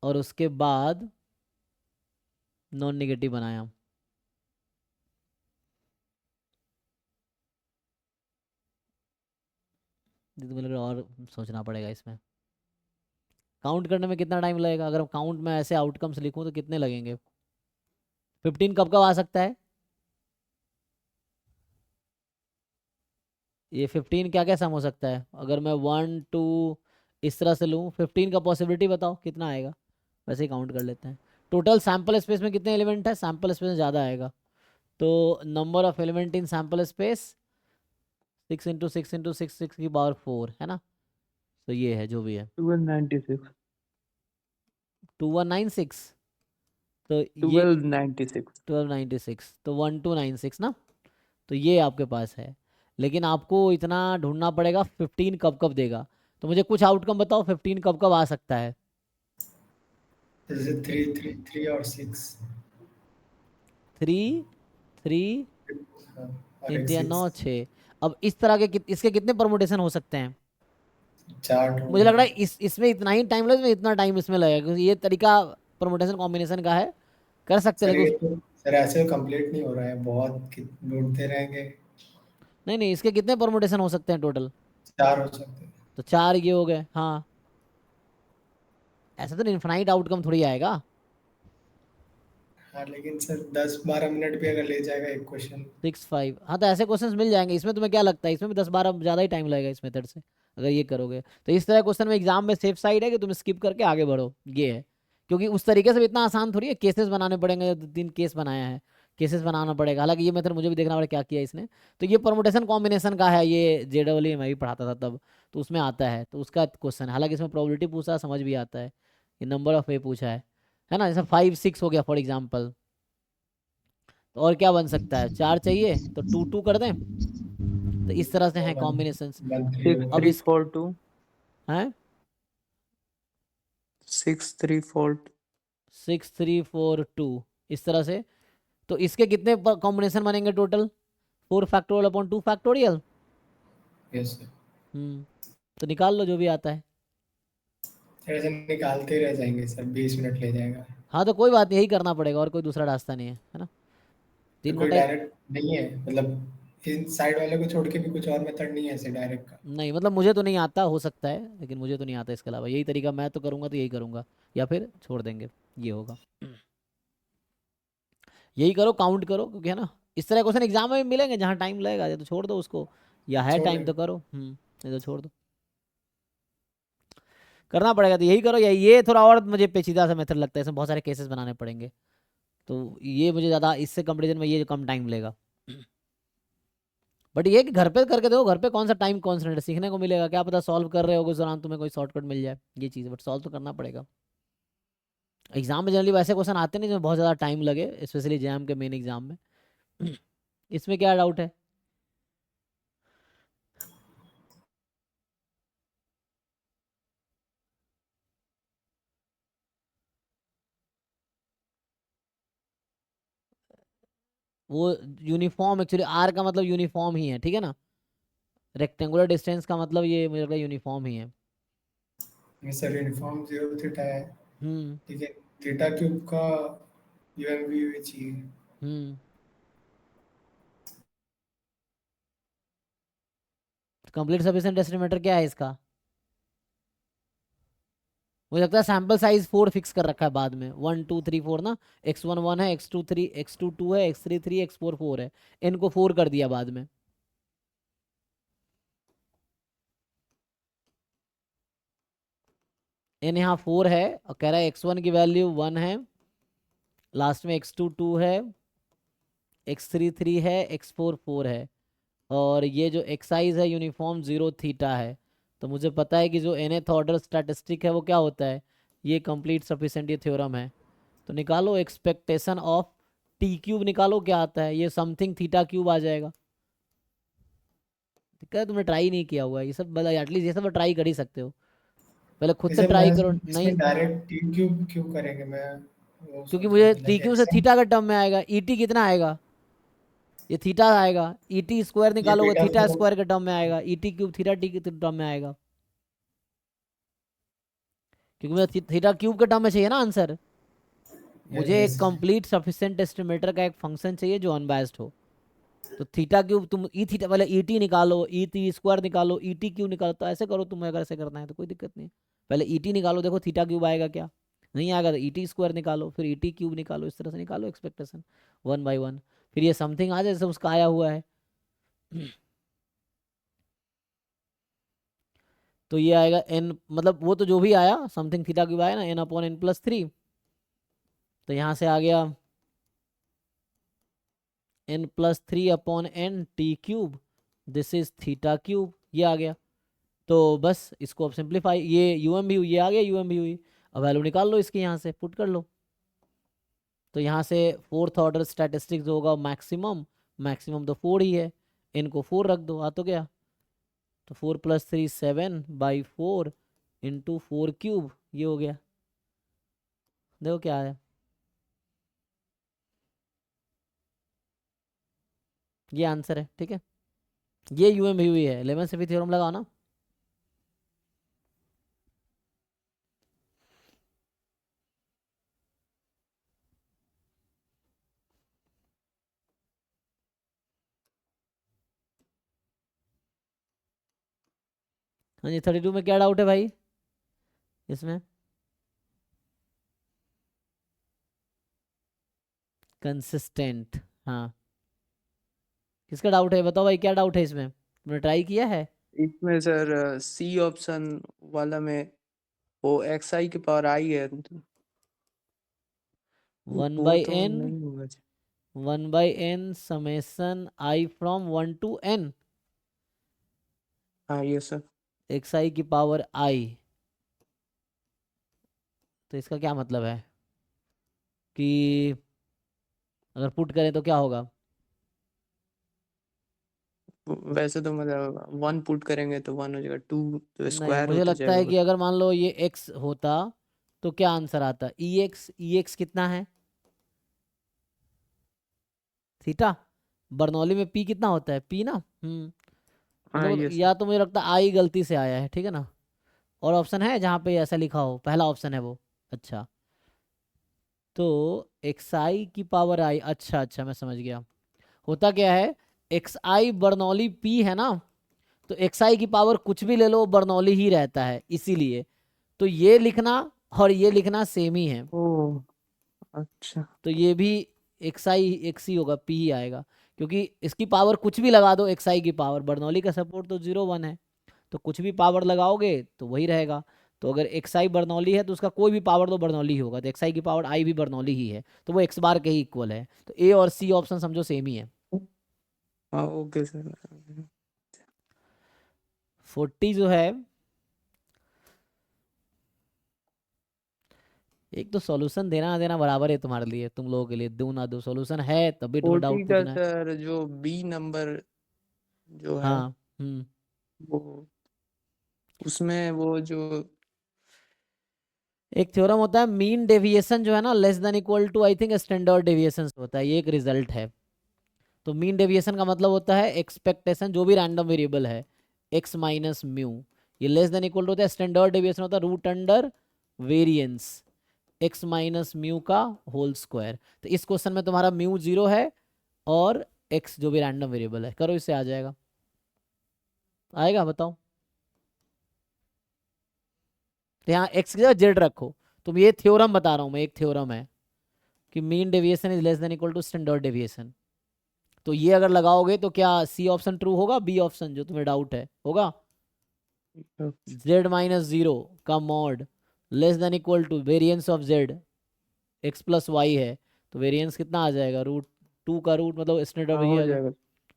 और उसके बाद नॉन निगेटिव बनाया। ये तो मुझे लग रहा है और सोचना पड़ेगा इसमें, काउंट करने में कितना टाइम लगेगा, अगर काउंट में ऐसे आउटकम्स लिखूं तो कितने लगेंगे। 15 कब कब आ सकता है, ये 15 क्या क्या सम हो सकता है, अगर मैं 1 2 इस तरह से लूँ, 15 का पॉसिबिलिटी बताओ कितना आएगा, वैसे ही काउंट कर लेते हैं। टोटल सैंपल स्पेस में कितने एलिमेंट है, सैंपल स्पेस में ज़्यादा आएगा, तो number of element in sample space 6 into 6 into 6 6 की पावर 4 है ना, तो ये है जो भी है 1296 2196, तो ये 1296 1296, तो 1296 ना, तो ये आपके पास है। लेकिन आपको इतना ढूंढना पड़ेगा 15 कब कब देगा, तो मुझे कुछ आउटकम बताओ 15 कब कब आ सकता है। जैसे 3 3 3 और 6 3 3 और 3 एक 3 9 6 6। अब इस तरह के इसके कितने परमुटेशन हो सकते हैं, 4 मुझे लग रहा है ढूंढने इसमें इतना ही टाइम लगेगा, इसमें इतना टाइम इसमें लगेगा, क्योंकि ये तरीका परमुटेशन कॉम्बिनेशन का है, कर सकते हैं, सर, लेकिन ये तो सर ऐसे कंप्लीट नहीं हो रहा है, बहुत ढूंढते रहेंगे। नहीं नहीं, इसके कितने परमुटेशन हो सकते हैं टोटल, 4 हो सकते हैं। तो 4 ये हो गए, हाँ, ऐसा तो इन्फिनाइट आउटकम थोड़ी आएगा। हाँ, लेकिन सर 10-12 मिनट भी अगर ले जाएगा एक क्वेश्चन। 6 5, हाँ, तो ऐसे क्वेश्चंस मिल जाएंगे इसमें, तुम्हें क्या लगता है इसमें भी 10 12 ज़्यादा ही टाइम लगेगा इस मेथड से, अगर ये करोगे तो इस तरह क्वेश्चन में एग्जाम में सेफ साइड है कि तुम स्किप करके आगे बढ़ो, ये है। क्योंकि उस तरीके से भी इतना आसान थोड़ी है, केसेस बनाने पड़ेंगे, 3 केस बनाया है, केसेस बनाना पड़ेगा, हालांकि ये मेथड मुझे भी देखना पड़ेगा क्या किया इसने। तो ये परमुटेशन कॉम्बिनेशन का है, ये JEE मैं भी पढ़ाता था तब, तो उसमें आता है, तो उसका क्वेश्चन है, हालांकि इसमें प्रोबेबिलिटी पूछा है, समझ भी आता है, ये नंबर ऑफ वे पूछा है ना, जैसे 5 6 हो गया फॉर एग्जाम्पल, तो और क्या बन सकता है, 4 चाहिए तो 2 2 कर दें, तो इस तरह से हैं 1 कॉम्बिनेशंस। 1 3 होगा। अब इस 6342 हैं 6342 6342 इस तरह से, तो इसके कितने कॉम्बिनेशन बनेंगे total, 4 factorial upon 2 factorial. Yes sir. तो निकाल लो जो भी आता है। सर ऐसे निकालते रह जाएंगे सर, 20 मिनट ले जाएगा। हाँ तो कोई बात नहीं, यही करना पड़ेगा, और कोई दूसरा रास्ता नहीं है ना, तो 3 कोई घंटा। डायरेक्ट नहीं है, मतलब इन साइड वाले को छोड़ के भी कुछ और मेथड नहीं है ऐसे डायरेक्ट का। नहीं मतलब मुझे तो नहीं आता, हो सकता है, लेकिन मुझे तो नहीं आता इसके अलावा, यही तरीका मैं तो करूँगा, तो यही करूँगा, या फिर छोड़ देंगे, ये होगा। यही करो, काउंट करो, क्योंकि है ना, इस तरह क्वेश्चन एग्जाम में भी मिलेंगे, जहाँ टाइम लगेगा या तो छोड़ दो उसको, या है छोड़ टाइम देंगे। तो करो, नहीं तो छोड़ दो, करना पड़ेगा तो यही करो, या ये थोड़ा और मुझे पेचीदा सा मेथड लगता है, इसमें बहुत सारे केसेस बनाने पड़ेंगे, तो ये मुझे ज़्यादा इससे कंपेरिजन में ये कम टाइम लेगा। बट ये कि घर पे करके देखो, घर पे कौन सा टाइम कॉन्स्टेंट है, सीखने को मिलेगा, क्या पता सॉल्व कर रहे हो उस दौरान तुम्हें कोई शॉर्टकट मिल जाए, ये चीज़, बट सॉल्व तो करना पड़ेगा। एग्जाम में जनरली वैसे क्वेश्चन आते नहीं जिसमें बहुत ज़्यादा टाइम लगे, स्पेशली जैम के मेन एग्जाम में। इसमें क्या डाउट है, वो यूनिफॉर्म, एक्चुअली आर का मतलब यूनिफॉर्म ही है, ठीक है ना, रेक्टेंगुलर डिस्टेंस का मतलब ये मुझे लगता है यूनिफॉर्म ही है। ये सर यूनिफॉर्म 0 थीटा है, हम्म ठीक है। थीटा क्यूब का यूएमवी चाहिए। हम्म कंप्लीट सफिशिएंट एस्टिमेटर क्या है इसका, मुझे लगता है सैंपल साइज 4 फिक्स कर रखा है बाद में, 1 2 3 4 ना, x1 1 है, x2 3, x2 2 है, x3 3, x4 4 है, n को 4 कर दिया बाद में। n यहाँ 4 है, और कह रहा है x1 की वैल्यू 1 है, लास्ट में x2 2 है, x3 3 है, x4 4 है, और ये जो एक्साइज है यूनिफॉर्म 0 थीटा है। तो मुझे पता है कि जो nth ऑर्डर स्टैटिस्टिक है वो क्या होता है, ये कंप्लीट सफिशिएंट ये थ्योरम है। तो निकालो एक्सपेक्टेशन ऑफ टी क्यूब, निकालो क्या आता है, ये समथिंग थीटा क्यूब आ जाएगा। दिक्कत है तुमने ट्राई नहीं किया हुआ है ये सब, एटलीस्ट ये सब ट्राई कर ही सकते हो, पहले खुद से जैसे मैं ट्राई करो। नहीं इसमें डायरेक्ट टी क्यूब क्यों करेंगे, मैं वो क्योंकि सोच मुझे रहा था टी लाइक क्यू से एक्शन थीटा का टर्म में आएगा, ईटी कितना आएगा, ये थीटा आएगा, ईटी स्क्वायर ये निकालोगे बीटा थीटा तो स्क्वायर के टर्म में आएगा, ईटी क्यूब थीटा टी के टर्म में आएगा, क्योंकि मुझे थीटा क्यूब के टर्म में चाहिए ना आंसर। यस मुझे एक यस कंप्लीट सफिशिएंट एस्टिमेटर का एक फंक्शन चाहिए जो अनबायस्ड हो। तो थीटा क्यूब तुम ई थीटा पहले ईटी निकालो, ई टी स्क्वायर निकालो, ईटी क्यूब निकालो, तो ऐसे करो तुम, अगर ऐसे करना है तो कोई दिक्कत नहीं। पहले ईटी निकालो, देखो थीटा क्यूब आएगा क्या, नहीं आएगा तो ईटी स्क्वायर निकालो, फिर ईटी क्यूब निकालो, इस तरह से निकालो एक्सपेक्टेशन वन बाई वन, फिर ये समथिंग आ जाए जैसे उसका आया हुआ है। तो ये आएगा एन, मतलब वो तो जो भी आया समथिंग थीटा क्यूब आया ना, n upon n plus three, तो यहाँ से आ गया n plus three upon n t cube, this is theta cube, ये आ गया। तो बस इसको अब सिंप्लीफाई, ये यूएम भी हुई, ये आ गया यूएम भी हुई, अब वैल्यू निकाल लो इसकी, यहाँ से पुट कर लो। तो यहाँ से फोर्थ ऑर्डर स्टैटिस्टिक्स होगा मैक्सिमम, मैक्सिमम तो 4 ही है, एन को 4 रख दो, आ तो गया। तो 4 + 3 7 बाई 4 इंटू 4 क्यूब, ये हो गया, देखो क्या है, ये आंसर है, ठीक है। ये यूएम भी हुई है, लेमन से भी थ्योरम लगाओ ना। हाँ जी, 32 में क्या डाउट है भाई इसमें, कंसिस्टेंट, हाँ किसका डाउट है बताओ भाई, क्या डाउट है इसमें, तुमने ट्राई किया है। इसमें सर सी ऑप्शन वाला में वो एक्स आई के पावर आई है, वन वो बाई तो एन, नहीं होगा। 1/n summation i from 1 to n हाँ ये सर, एक्स आई की पावर आई, तो इसका क्या मतलब है कि अगर पुट करें तो क्या होगा। वैसे तो मतलब 1 पुट करेंगे तो 1 हो जाएगा, 2 तो नहीं, स्क्वायर मुझे होते लगता जाएगा है कि बस। अगर मान लो ये x होता तो क्या आंसर आता, ई एक्स कितना है, थीटा, बर्नौली में p कितना होता है, p ना, हाँ मतलब ये सर, या तो मुझे लगता है आई गलती से आया है, ठीक है ना। और ऑप्शन है जहाँ पे ऐसा लिखा हो, पहला ऑप्शन है वो, अच्छा तो एक्स आई की पावर आई, अच्छा अच्छा मैं समझ गया। होता क्या है, एक्स आई बर्नौली पी है ना, तो एक्स आई की पावर कुछ भी ले लो वो बर्नौली ही रहता है, इसीलिए तो ये लिखना और ये लिखना सेम ही है, ओ अच्छा, तो ये भी एक्स ही होगा, पी ही आएगा, क्योंकि इसकी पावर कुछ भी लगा दो, एक्स आई की पावर, बर्नौली का सपोर्ट तो 0 1 है, तो कुछ भी पावर लगाओगे तो वही रहेगा। तो अगर एक्स आई बर्नौली है तो उसका कोई भी पावर तो बर्नौली ही होगा, तो एक्स आई की पावर आई भी बर्नौली ही है, तो वो एक्स बार के ही इक्वल है, तो ए और सी ऑप्शन समझो सेम ही है। हाँ ओके सर। 40 जो है, एक तो सॉल्यूशन देना ना देना बराबर है तुम्हारे लिए, तुम लोगों के लिए दो ना दो सॉल्यूशन है, तब भी तुम्हें 40 डाउट का पूछना है। सर जो बी नंबर जो है हाँ, वो, उसमें वो जो, एक थ्योरम होता है मीन डेविएशन जो है ना less than equal to I think standard deviation होता है, ये एक रिजल्ट है। तो मीन डेविएशन का मतलब होता है एक्सपेक्टेशन जो भी रैंडम वेरिएबल है, एक्स माइनस म्यू, ये लेस देन इक्वल टू होता है, स्टैंडर्ड डेविएशन होता है root under variance x minus mu का होल स्क्वायर। तो इस क्वेश्चन में तुम्हारा म्यू 0 है और एक्स जो भी रैंडम वेरिएबल है, करो इससे आ जाएगा, आएगा बताओ। तो यहाँ एक्स की जगह जेड रखो, तुम ये थ्योरम बता रहा हूँ मैं, एक थ्योरम है कि mean deviation is less than equal to standard deviation, तो ये अगर लगाओगे तो क्या सी ऑप्शन ट्रू होगा, बी ऑप्शन जो तुम्हें डाउट है होगा, z माइनस 0 का mod less than equal to variance of z, x plus y है, तो वेरिएंस कितना आ जाएगा, √2 का रूट, मतलब स्टैंडर्ड हाँ ये हो आ गया, जाएगा।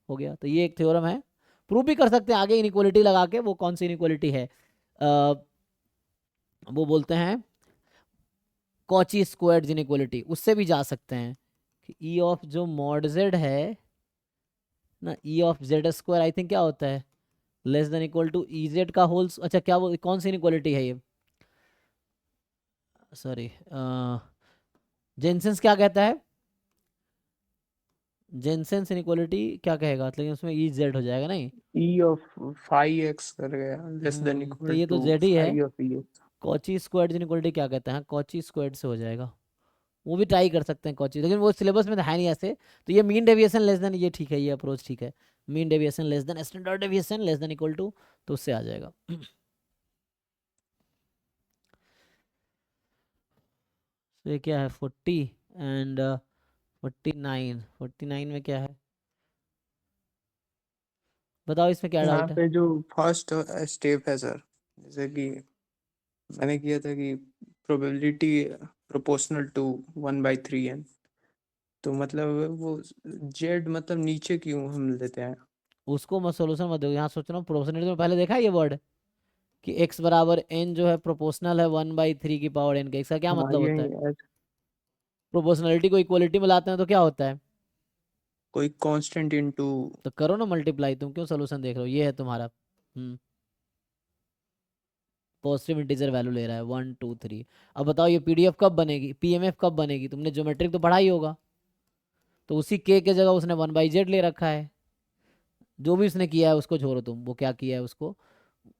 हो गया। तो ये एक थ्योरम है, प्रूव भी कर सकते हैं आगे इनइक्वालिटी लगा के, वो कौन सी इनइक्वालिटी है, वो बोलते हैं कॉची स्क्वायर्ड इनइक्वालिटी, उससे भी जा सकते हैं कि ई ऑफ जो मॉड जेड है ना, e of z square I think क्या होता है, less than equal to e z का होल, अच्छा क्या वो कौन सी इनइक्वालिटी है ये, सॉरी जेनसेंस क्या कहता है? जेनसेंस इनइक्वालिटी क्या कहेगा, लेकिन उसमें ई जेड हो जाएगा नहीं। ई ऑफ फाई एक्स कर गया लेस देन तो इक्वल ये तो टू जेड ही है। Phi of e x. Cauchy squared inequality क्या कहता है? कॉची स्क्वायर्ड से हो जाएगा। वो भी ट्राई कर सकते हैं कॉची, लेकिन वो सिलेबस में तो है नहीं ऐसे। तो ये मीन डेविएशन लेस देन, ये ठीक है, ये अप्रोच ठीक है। Mean deviation less than standard deviation less than equal to, तो उससे आ जाएगा। तो ये क्या है 40 एंड 49, 49 में क्या है बताओ, इसमें क्या यहाँ डाउट है? पे जो फर्स्ट स्टेप है सर, जैसे कि मैंने किया था कि प्रोबेबिलिटी प्रोपोर्शनल टू 1/3n, तो मतलब वो जेड मतलब नीचे क्यों हम लेते हैं? उसको मैं सोल्यूशन मत दो, यहाँ सोच रहा हूँ प्रोपोर्शनल में पहले देखा है ये वर्ड कि x बराबर n जो है प्रोपोर्शनल है 1/3 की पावर n का, इसका क्या हाँ मतलब होता है? यही प्रोपोर्शनलिटी को इक्वलिटी में लाते हैं तो क्या होता है? कोई कांस्टेंट इनटू। तो करो ना मल्टीप्लाई, तुम क्यों सोल्यूशन देख रहे हो? ये है तुम्हारा पॉजिटिव इंटीजर वैल्यू ले रहा है 1 2 3। अब बताओ ये पीडीएफ कब बनेगी, पीएमएफ कब बनेगी? तुमने ज्योमेट्रिक तो पढ़ा ही होगा। तो उसी के जगह उसने 1/z ले रखा है। जो भी उसने किया है उसको छोड़ो तुम, वो क्या किया है उसको,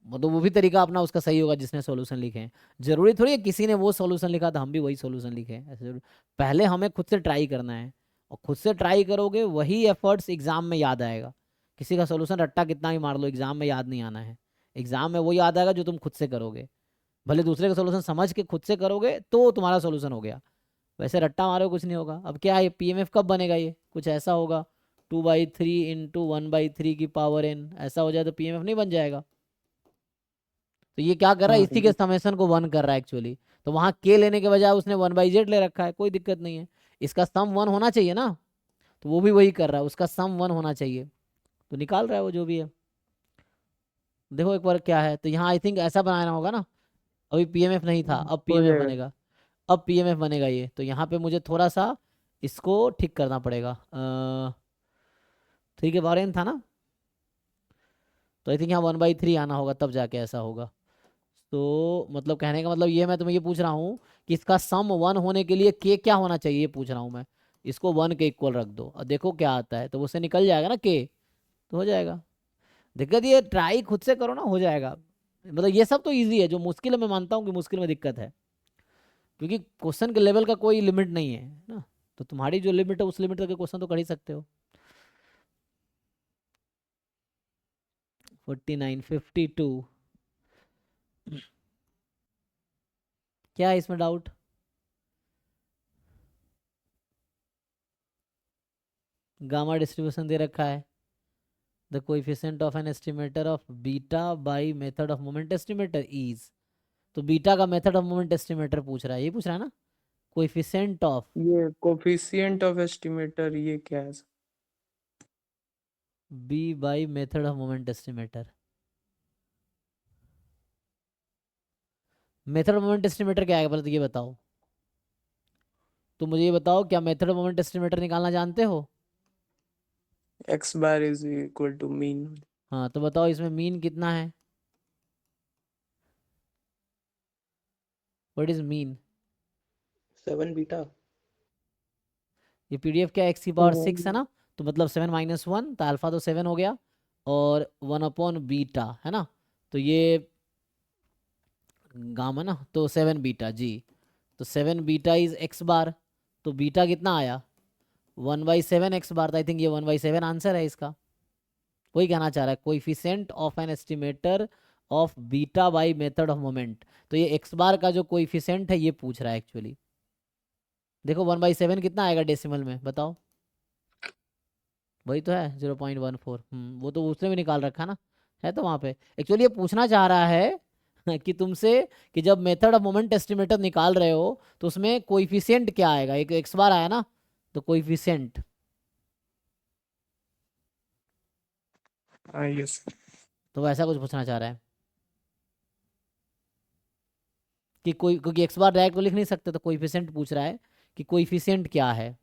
मतलब वो भी तरीका अपना उसका सही होगा जिसने सॉल्यूशन लिखे हैं। जरूरी थोड़ी है किसी ने वो सॉल्यूशन लिखा था हम भी वही सॉल्यूशन लिखे हैं, ऐसे जरूरी। पहले हमें खुद से ट्राई करना है, और खुद से ट्राई करोगे वही एफर्ट्स एग्जाम में याद आएगा। किसी का सॉल्यूशन रट्टा कितना ही मार लो, एग्जाम में याद नहीं आना है। एग्जाम में वो याद आएगा जो तुम खुद से करोगे। भले दूसरे का सॉल्यूशन समझ के खुद से करोगे तो तुम्हारा सॉल्यूशन हो गया, वैसे रट्टा मारो कुछ नहीं होगा। अब क्या है पीएमएफ कब बनेगा? ये कुछ ऐसा होगा 2/3 इंटू 1/3 की पावर n, ऐसा हो जाए तो पीएमएफ नहीं बन जाएगा। तो ये क्या कर रहा है, हाँ इसी के समेशन को 1 कर रहा है एक्चुअली। तो वहां के लेने के बजाय उसने 1/z ले रखा है, कोई दिक्कत नहीं है। इसका सम 1 होना चाहिए ना, तो वो भी वही कर रहा है, उसका सम 1 होना चाहिए। तो निकाल रहा है वो जो भी है। देखो एक बार क्या है, तो यहाँ आई थिंक ऐसा बनाना होगा ना। अभी पीएमएफ नहीं था, अब हो पीएमएफ जाएगा। बनेगा। अब पीएमएफ बनेगा ये, तो यहाँ पे मुझे थोड़ा सा इसको ठीक करना पड़ेगा। 3 के बारे में था ना, तो आई थिंक यहाँ 1/3 आना होगा, तब जाके ऐसा होगा। तो मतलब कहने का मतलब ये, मैं तुम्हें ये पूछ रहा हूँ कि इसका सम 1 होने के लिए के क्या होना चाहिए, ये पूछ रहा हूँ मैं। इसको 1 के इक्वल रख दो और देखो क्या आता है, तो उससे निकल जाएगा ना के, तो हो जाएगा। दिक्कत ये ट्राई खुद से करो ना, हो जाएगा। मतलब ये सब तो इजी है, जो मुश्किल है मैं मानता हूँ कि मुश्किल में दिक्कत है, क्योंकि क्वेश्चन के लेवल का कोई लिमिट नहीं है ना। तो तुम्हारी जो लिमिट है उस लिमिट तक के क्वेश्चन तो कर ही सकते हो। 49 52 क्या है इसमें डाउट? गामा डिस्ट्रीब्यूशन दे रखा है, the coefficient of an estimator of beta by method of moment estimator is. तो बीटा का मेथड ऑफ मोमेंट एस्टिमेटर पूछ रहा है, ये पूछ रहा है ना, कोएफिशिएंट ऑफ ये कोफिशिएंट ऑफ एस्टिमेटर ये क्या है? B by method of moment estimator. Method of moment estimator क्या है पहले तो ये बताओ। तो मुझे ये बताओ, क्या मेथड ऑफ मोमेंट एस्टिमेटर निकालना जानते हो? X bar is equal to mean. हाँ तो बताओ इसमें मीन कितना है? What is mean? 7 बीटा। ये पीडीएफ क्या एक्स की पावर 6 है ना, तो मतलब 7 - 1, तो अल्फा तो 7 हो गया, और 1/बीटा है ना, तो ये गामा ना, तो 7 बीटा जी। तो 7 बीटा इज एक्स बार, तो बीटा कितना आया 1/7 एक्स बार। आई थिंक ये 1/7 आंसर है इसका। वही कहना चाह रहा है coefficient of an estimator of beta by method of moment. तो ये एक्स बार का जो कोइफिशिएंट है ये पूछ रहा है एक्चुअली। देखो 1/7 कितना आएगा डेसिमल में बताओ? वही तो है 0.14। वो तो उसने भी निकाल रखा ना, है तो वहां पे। एक्चुअली ये पूछना चाह रहा है कि तुमसे, कि जब मेथड ऑफ मोमेंट एस्टिमेटर निकाल रहे हो तो उसमें कोइफिशिएंट क्या आएगा, एक एक्स बार आया ना, तो कोइफिशिएंट। हाँ यस। तो वैसा कुछ पूछना चाह रहा है कि कोई, क्योंकि एक्स बार डायरेक्ट तो लिख नहीं सकते, तो कोइफिशिएंट पूछ रहा है कि कोइफिशिएंट क्या है।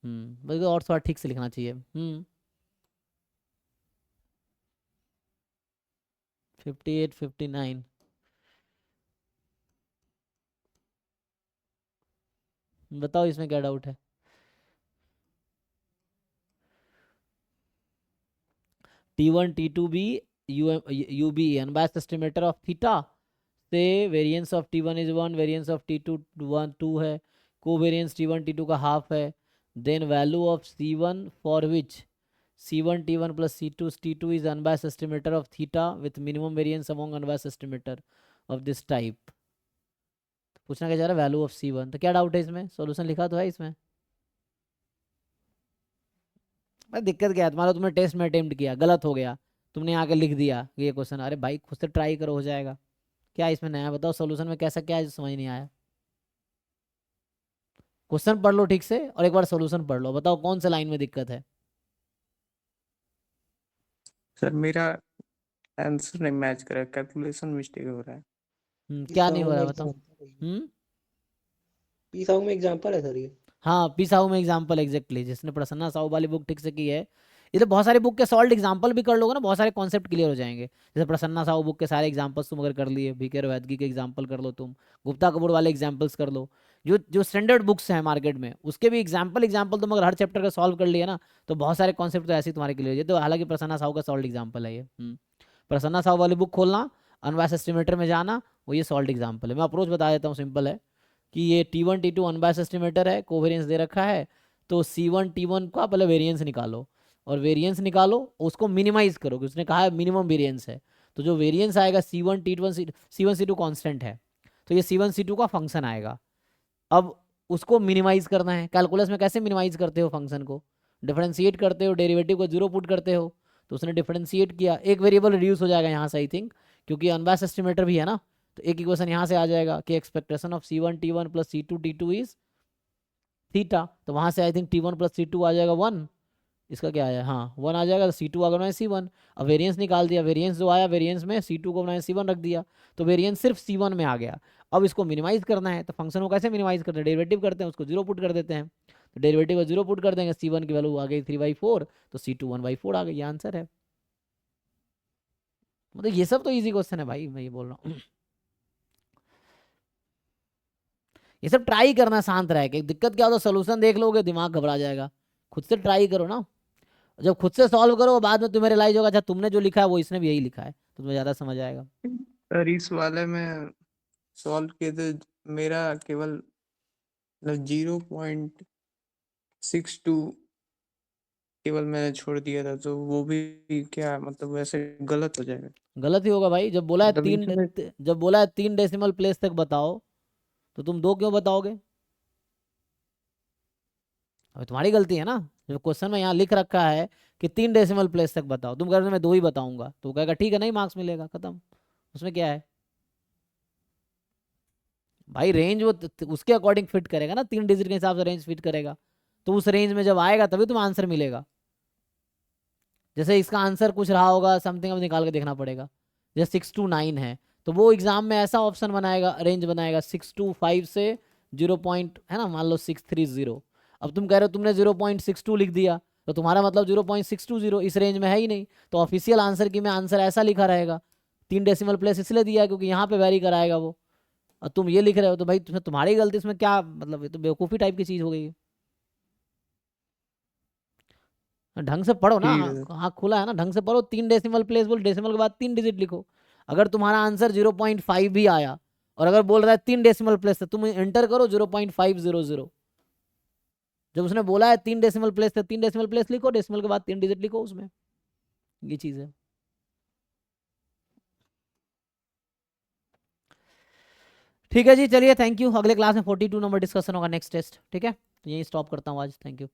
बल्कि और थोड़ा ठीक से लिखना चाहिए। 58 59 बताओ इसमें क्या डाउट है? T1 T2 भी UB unbiased estimator of theta से variance of T1 is 1, variance of T2 2 है, कोवेरिएंस T1 T2 का हाफ है, then value of C1 for which C1 T1 plus C2 T2 is unbiased estimator of theta with minimum variance among unbiased estimator of this type. पूछना क्या चाह रहा है? Value of C1। तो क्या डाउट है इसमें? सॉल्यूशन लिखा तो है इसमें। भाई दिक्कत क्या है तुम्हारा? तुमने टेस्ट में अटेम्प्ट किया, गलत हो गया, तुमने आके लिख दिया ये क्वेश्चन। अरे भाई खुद से ट्राई करो, हो जाएगा। क्या इसमें नया बताओ? सॉल्यूशन में कैसा क्या है जो समझ नहीं आया? क्वेश्चन पढ़ लो ठीक से और एक बार सॉल्यूशन पढ़ लो, बताओ कौन से लाइन में दिक्कत है। सर मेरा आंसर नहीं मैच कर रहा है, कैलकुलेशन मिस्टेक हो रहा है। क्या नहीं हो रहा है बताओ? पी साहू में एग्जांपल है सर ये। हाँ पी साहू में एग्जाम्पल एग्जैक्टली, जिसने प्रसन्ना साहू वाली बुक ठीक से की है। इधर बहुत सारी बुक के सॉल्व एग्जाम्पल भी कर लोगे ना, बहुत सारे कॉन्सेप्ट क्लियर हो जाएंगे। जैसे प्रसन्ना साहू बुक के सारे एग्जाम्पल्स तुम अगर कर लिए, बीके वैदगी के एग्जाम्पल कर लो, तुम गुप्ता कपूर वाले एग्जाम्पल्स कर लो, जो जो स्टैंडर्ड बुक्स हैं मार्केट में उसके भी एग्जाम्पल तुम अगर हर चैप्टर का सॉल्व कर लिए ना, तो बहुत सारे कॉन्सेप्ट तो ऐसे ही तुम्हारे क्लियर हो जाए। तो हालांकि प्रसन्ना साहू का सॉल्व एग्जाम्पल है ये। प्रसन्ना साहू वाली बुक खोलना, अनबायस्ड एस्टिमेटर में जाना, वो ये सॉल्व एग्जाम्पल है। मैं अप्रोच बता देता हूँ, सिंपल है कि ये T1 T2 अनबायस्ड एस्टिमेटर है, कोवेरिएंस दे रखा है, तो C1 T1 का पहले वेरिएंस निकालो, और वेरिएंस निकालो उसको मिनिमाइज करो, कि उसने कहा है मिनिमम वेरिएंस है, तो जो वेरिएंस आएगा C1 T1 C1 C2 constant है, तो ये C1 C2 का फंक्शन आएगा। अब उसको मिनिमाइज करना है। कैलकुलस में कैसे मिनिमाइज करते हो फंक्शन को? डिफरेंशिएट करते हो, डेरिवेटिव को जीरो पुट करते हो, तो उसने डिफरेंशिएट किया, एक वेरिएबल रिड्यूस हो जाएगा यहाँ से आई थिंक, क्योंकि अनबायस्ड एस्टिमेटर भी है ना, तो एक इक्वेशन यहाँ से आ जाएगा कि expectation of C1 T1 plus C2 T2 is theta, तो वहाँ से I think T1 plus C2 आ जाएगा 1, इसका क्या आया, हाँ 1 आ जाएगा, तो C2 आ गया C1। अब वेरिएंस निकाल दिया, वेरिएंस जो आया वेरिएंस में C2 को बनाया C1 रख दिया, तो वेरिएंस सिर्फ C1 में आ गया। अब इसको मिनिमाइज करना है, तो फंक्शन को कैसे मिनिमाइज करते हैं? डेरिवेटिव करते हैं, उसको जीरो पुट कर देते हैं, तो डेरिवेटिव को जीरो पुट कर देंगे, C1 की वैल्यू आ गई 3/4, तो C2 1/4 आ गई, ये आंसर है। मतलब ये सब तो इजी क्वेश्चन है भाई, मैं ये बोल रहा हूँ। ये सब ट्राई करना शांत रह के। दिक्कत क्या होता है, सोल्यूशन देख लोगे दिमाग घबरा जाएगा। खुद से ट्राई करो ना, जब खुद से सॉल्व करो बाद में तुम्हें रियलाइज होगा अच्छा तुमने जो लिखा है वो इसने भी यही लिखा है, तो तुम्हें ज्यादा समझ आएगा। सर इस वाले में सॉल्व किए तो मेरा केवल 0.62 केवल मैंने छोड़ दिया था, तो वो भी क्या मतलब वैसे गलत हो जाएगा? गलत ही होगा भाई, जब बोला है मतलब इसमें जब बोला है 3 डेसिमल प्लेस तक बताओ, तो तुम 2 क्यों बताओगे? अब तुम्हारी गलती है ना, जो क्वेश्चन में यहाँ लिख रखा है कि 3 डेसिमल प्लेस तक बताओ, तुम कह रहे हो मैं 2 ही बताऊंगा, तो वो कहेगा ठीक है नहीं मार्क्स मिलेगा, खत्म। उसमें क्या है भाई, रेंज वो उसके अकॉर्डिंग फिट करेगा ना, 3 डिजिट के हिसाब से रेंज फिट करेगा, तो उस रेंज में जब आएगा तभी तुम्हें आंसर मिलेगा। जैसे इसका आंसर कुछ रहा होगा समथिंग, अब निकाल के देखना पड़ेगा। जैसे 6 to 9 है, तो वो एग्जाम में ऐसा ऑप्शन बनाएगा, रेंज बनाएगा 6 to 5 से 0 पॉइंट है ना, मान लो 630। अब तुम कह रहे हो तुमने 0.62 लिख दिया, तो तुम्हारा मतलब 0.620 इस रेंज में है ही नहीं, तो ऑफिशियल आंसर की में आंसर ऐसा लिखा रहेगा। 3 डेसिमल प्लेस इसलिए दिया क्योंकि यहाँ पे वेरी कराएगा वो, और तुम ये लिख रहे हो, तो भाई तुम्हें तुम्हारी गलती, इसमें क्या मतलब, ये तो बेवकूफ़ी टाइप की चीज़ हो गई। ढंग से पढ़ो ना, ठीक है हाँ खुला है ना, ढंग से पढ़ो। 3 डेसिमल प्लेस बोल, डेसिमल के बाद 3 डिजिट लिखो। अगर तुम्हारा आंसर 0.5 भी आया और अगर बोल रहा है 3 डेसिमल प्लेस है, तुम एंटर करो 0.500। जब उसने बोला है 3 डेसिमल प्लेस है, 3 डेसिमल प्लेस लिखो, डेसिमल के बाद 3 डिजिट लिखो उसमें, ये चीज़ है। ठीक है जी, चलिए थैंक यू। अगले क्लास में 42 नंबर डिस्कशन होगा, नेक्स्ट टेस्ट, ठीक है। तो यही स्टॉप करता हूँ आज, थैंक यू।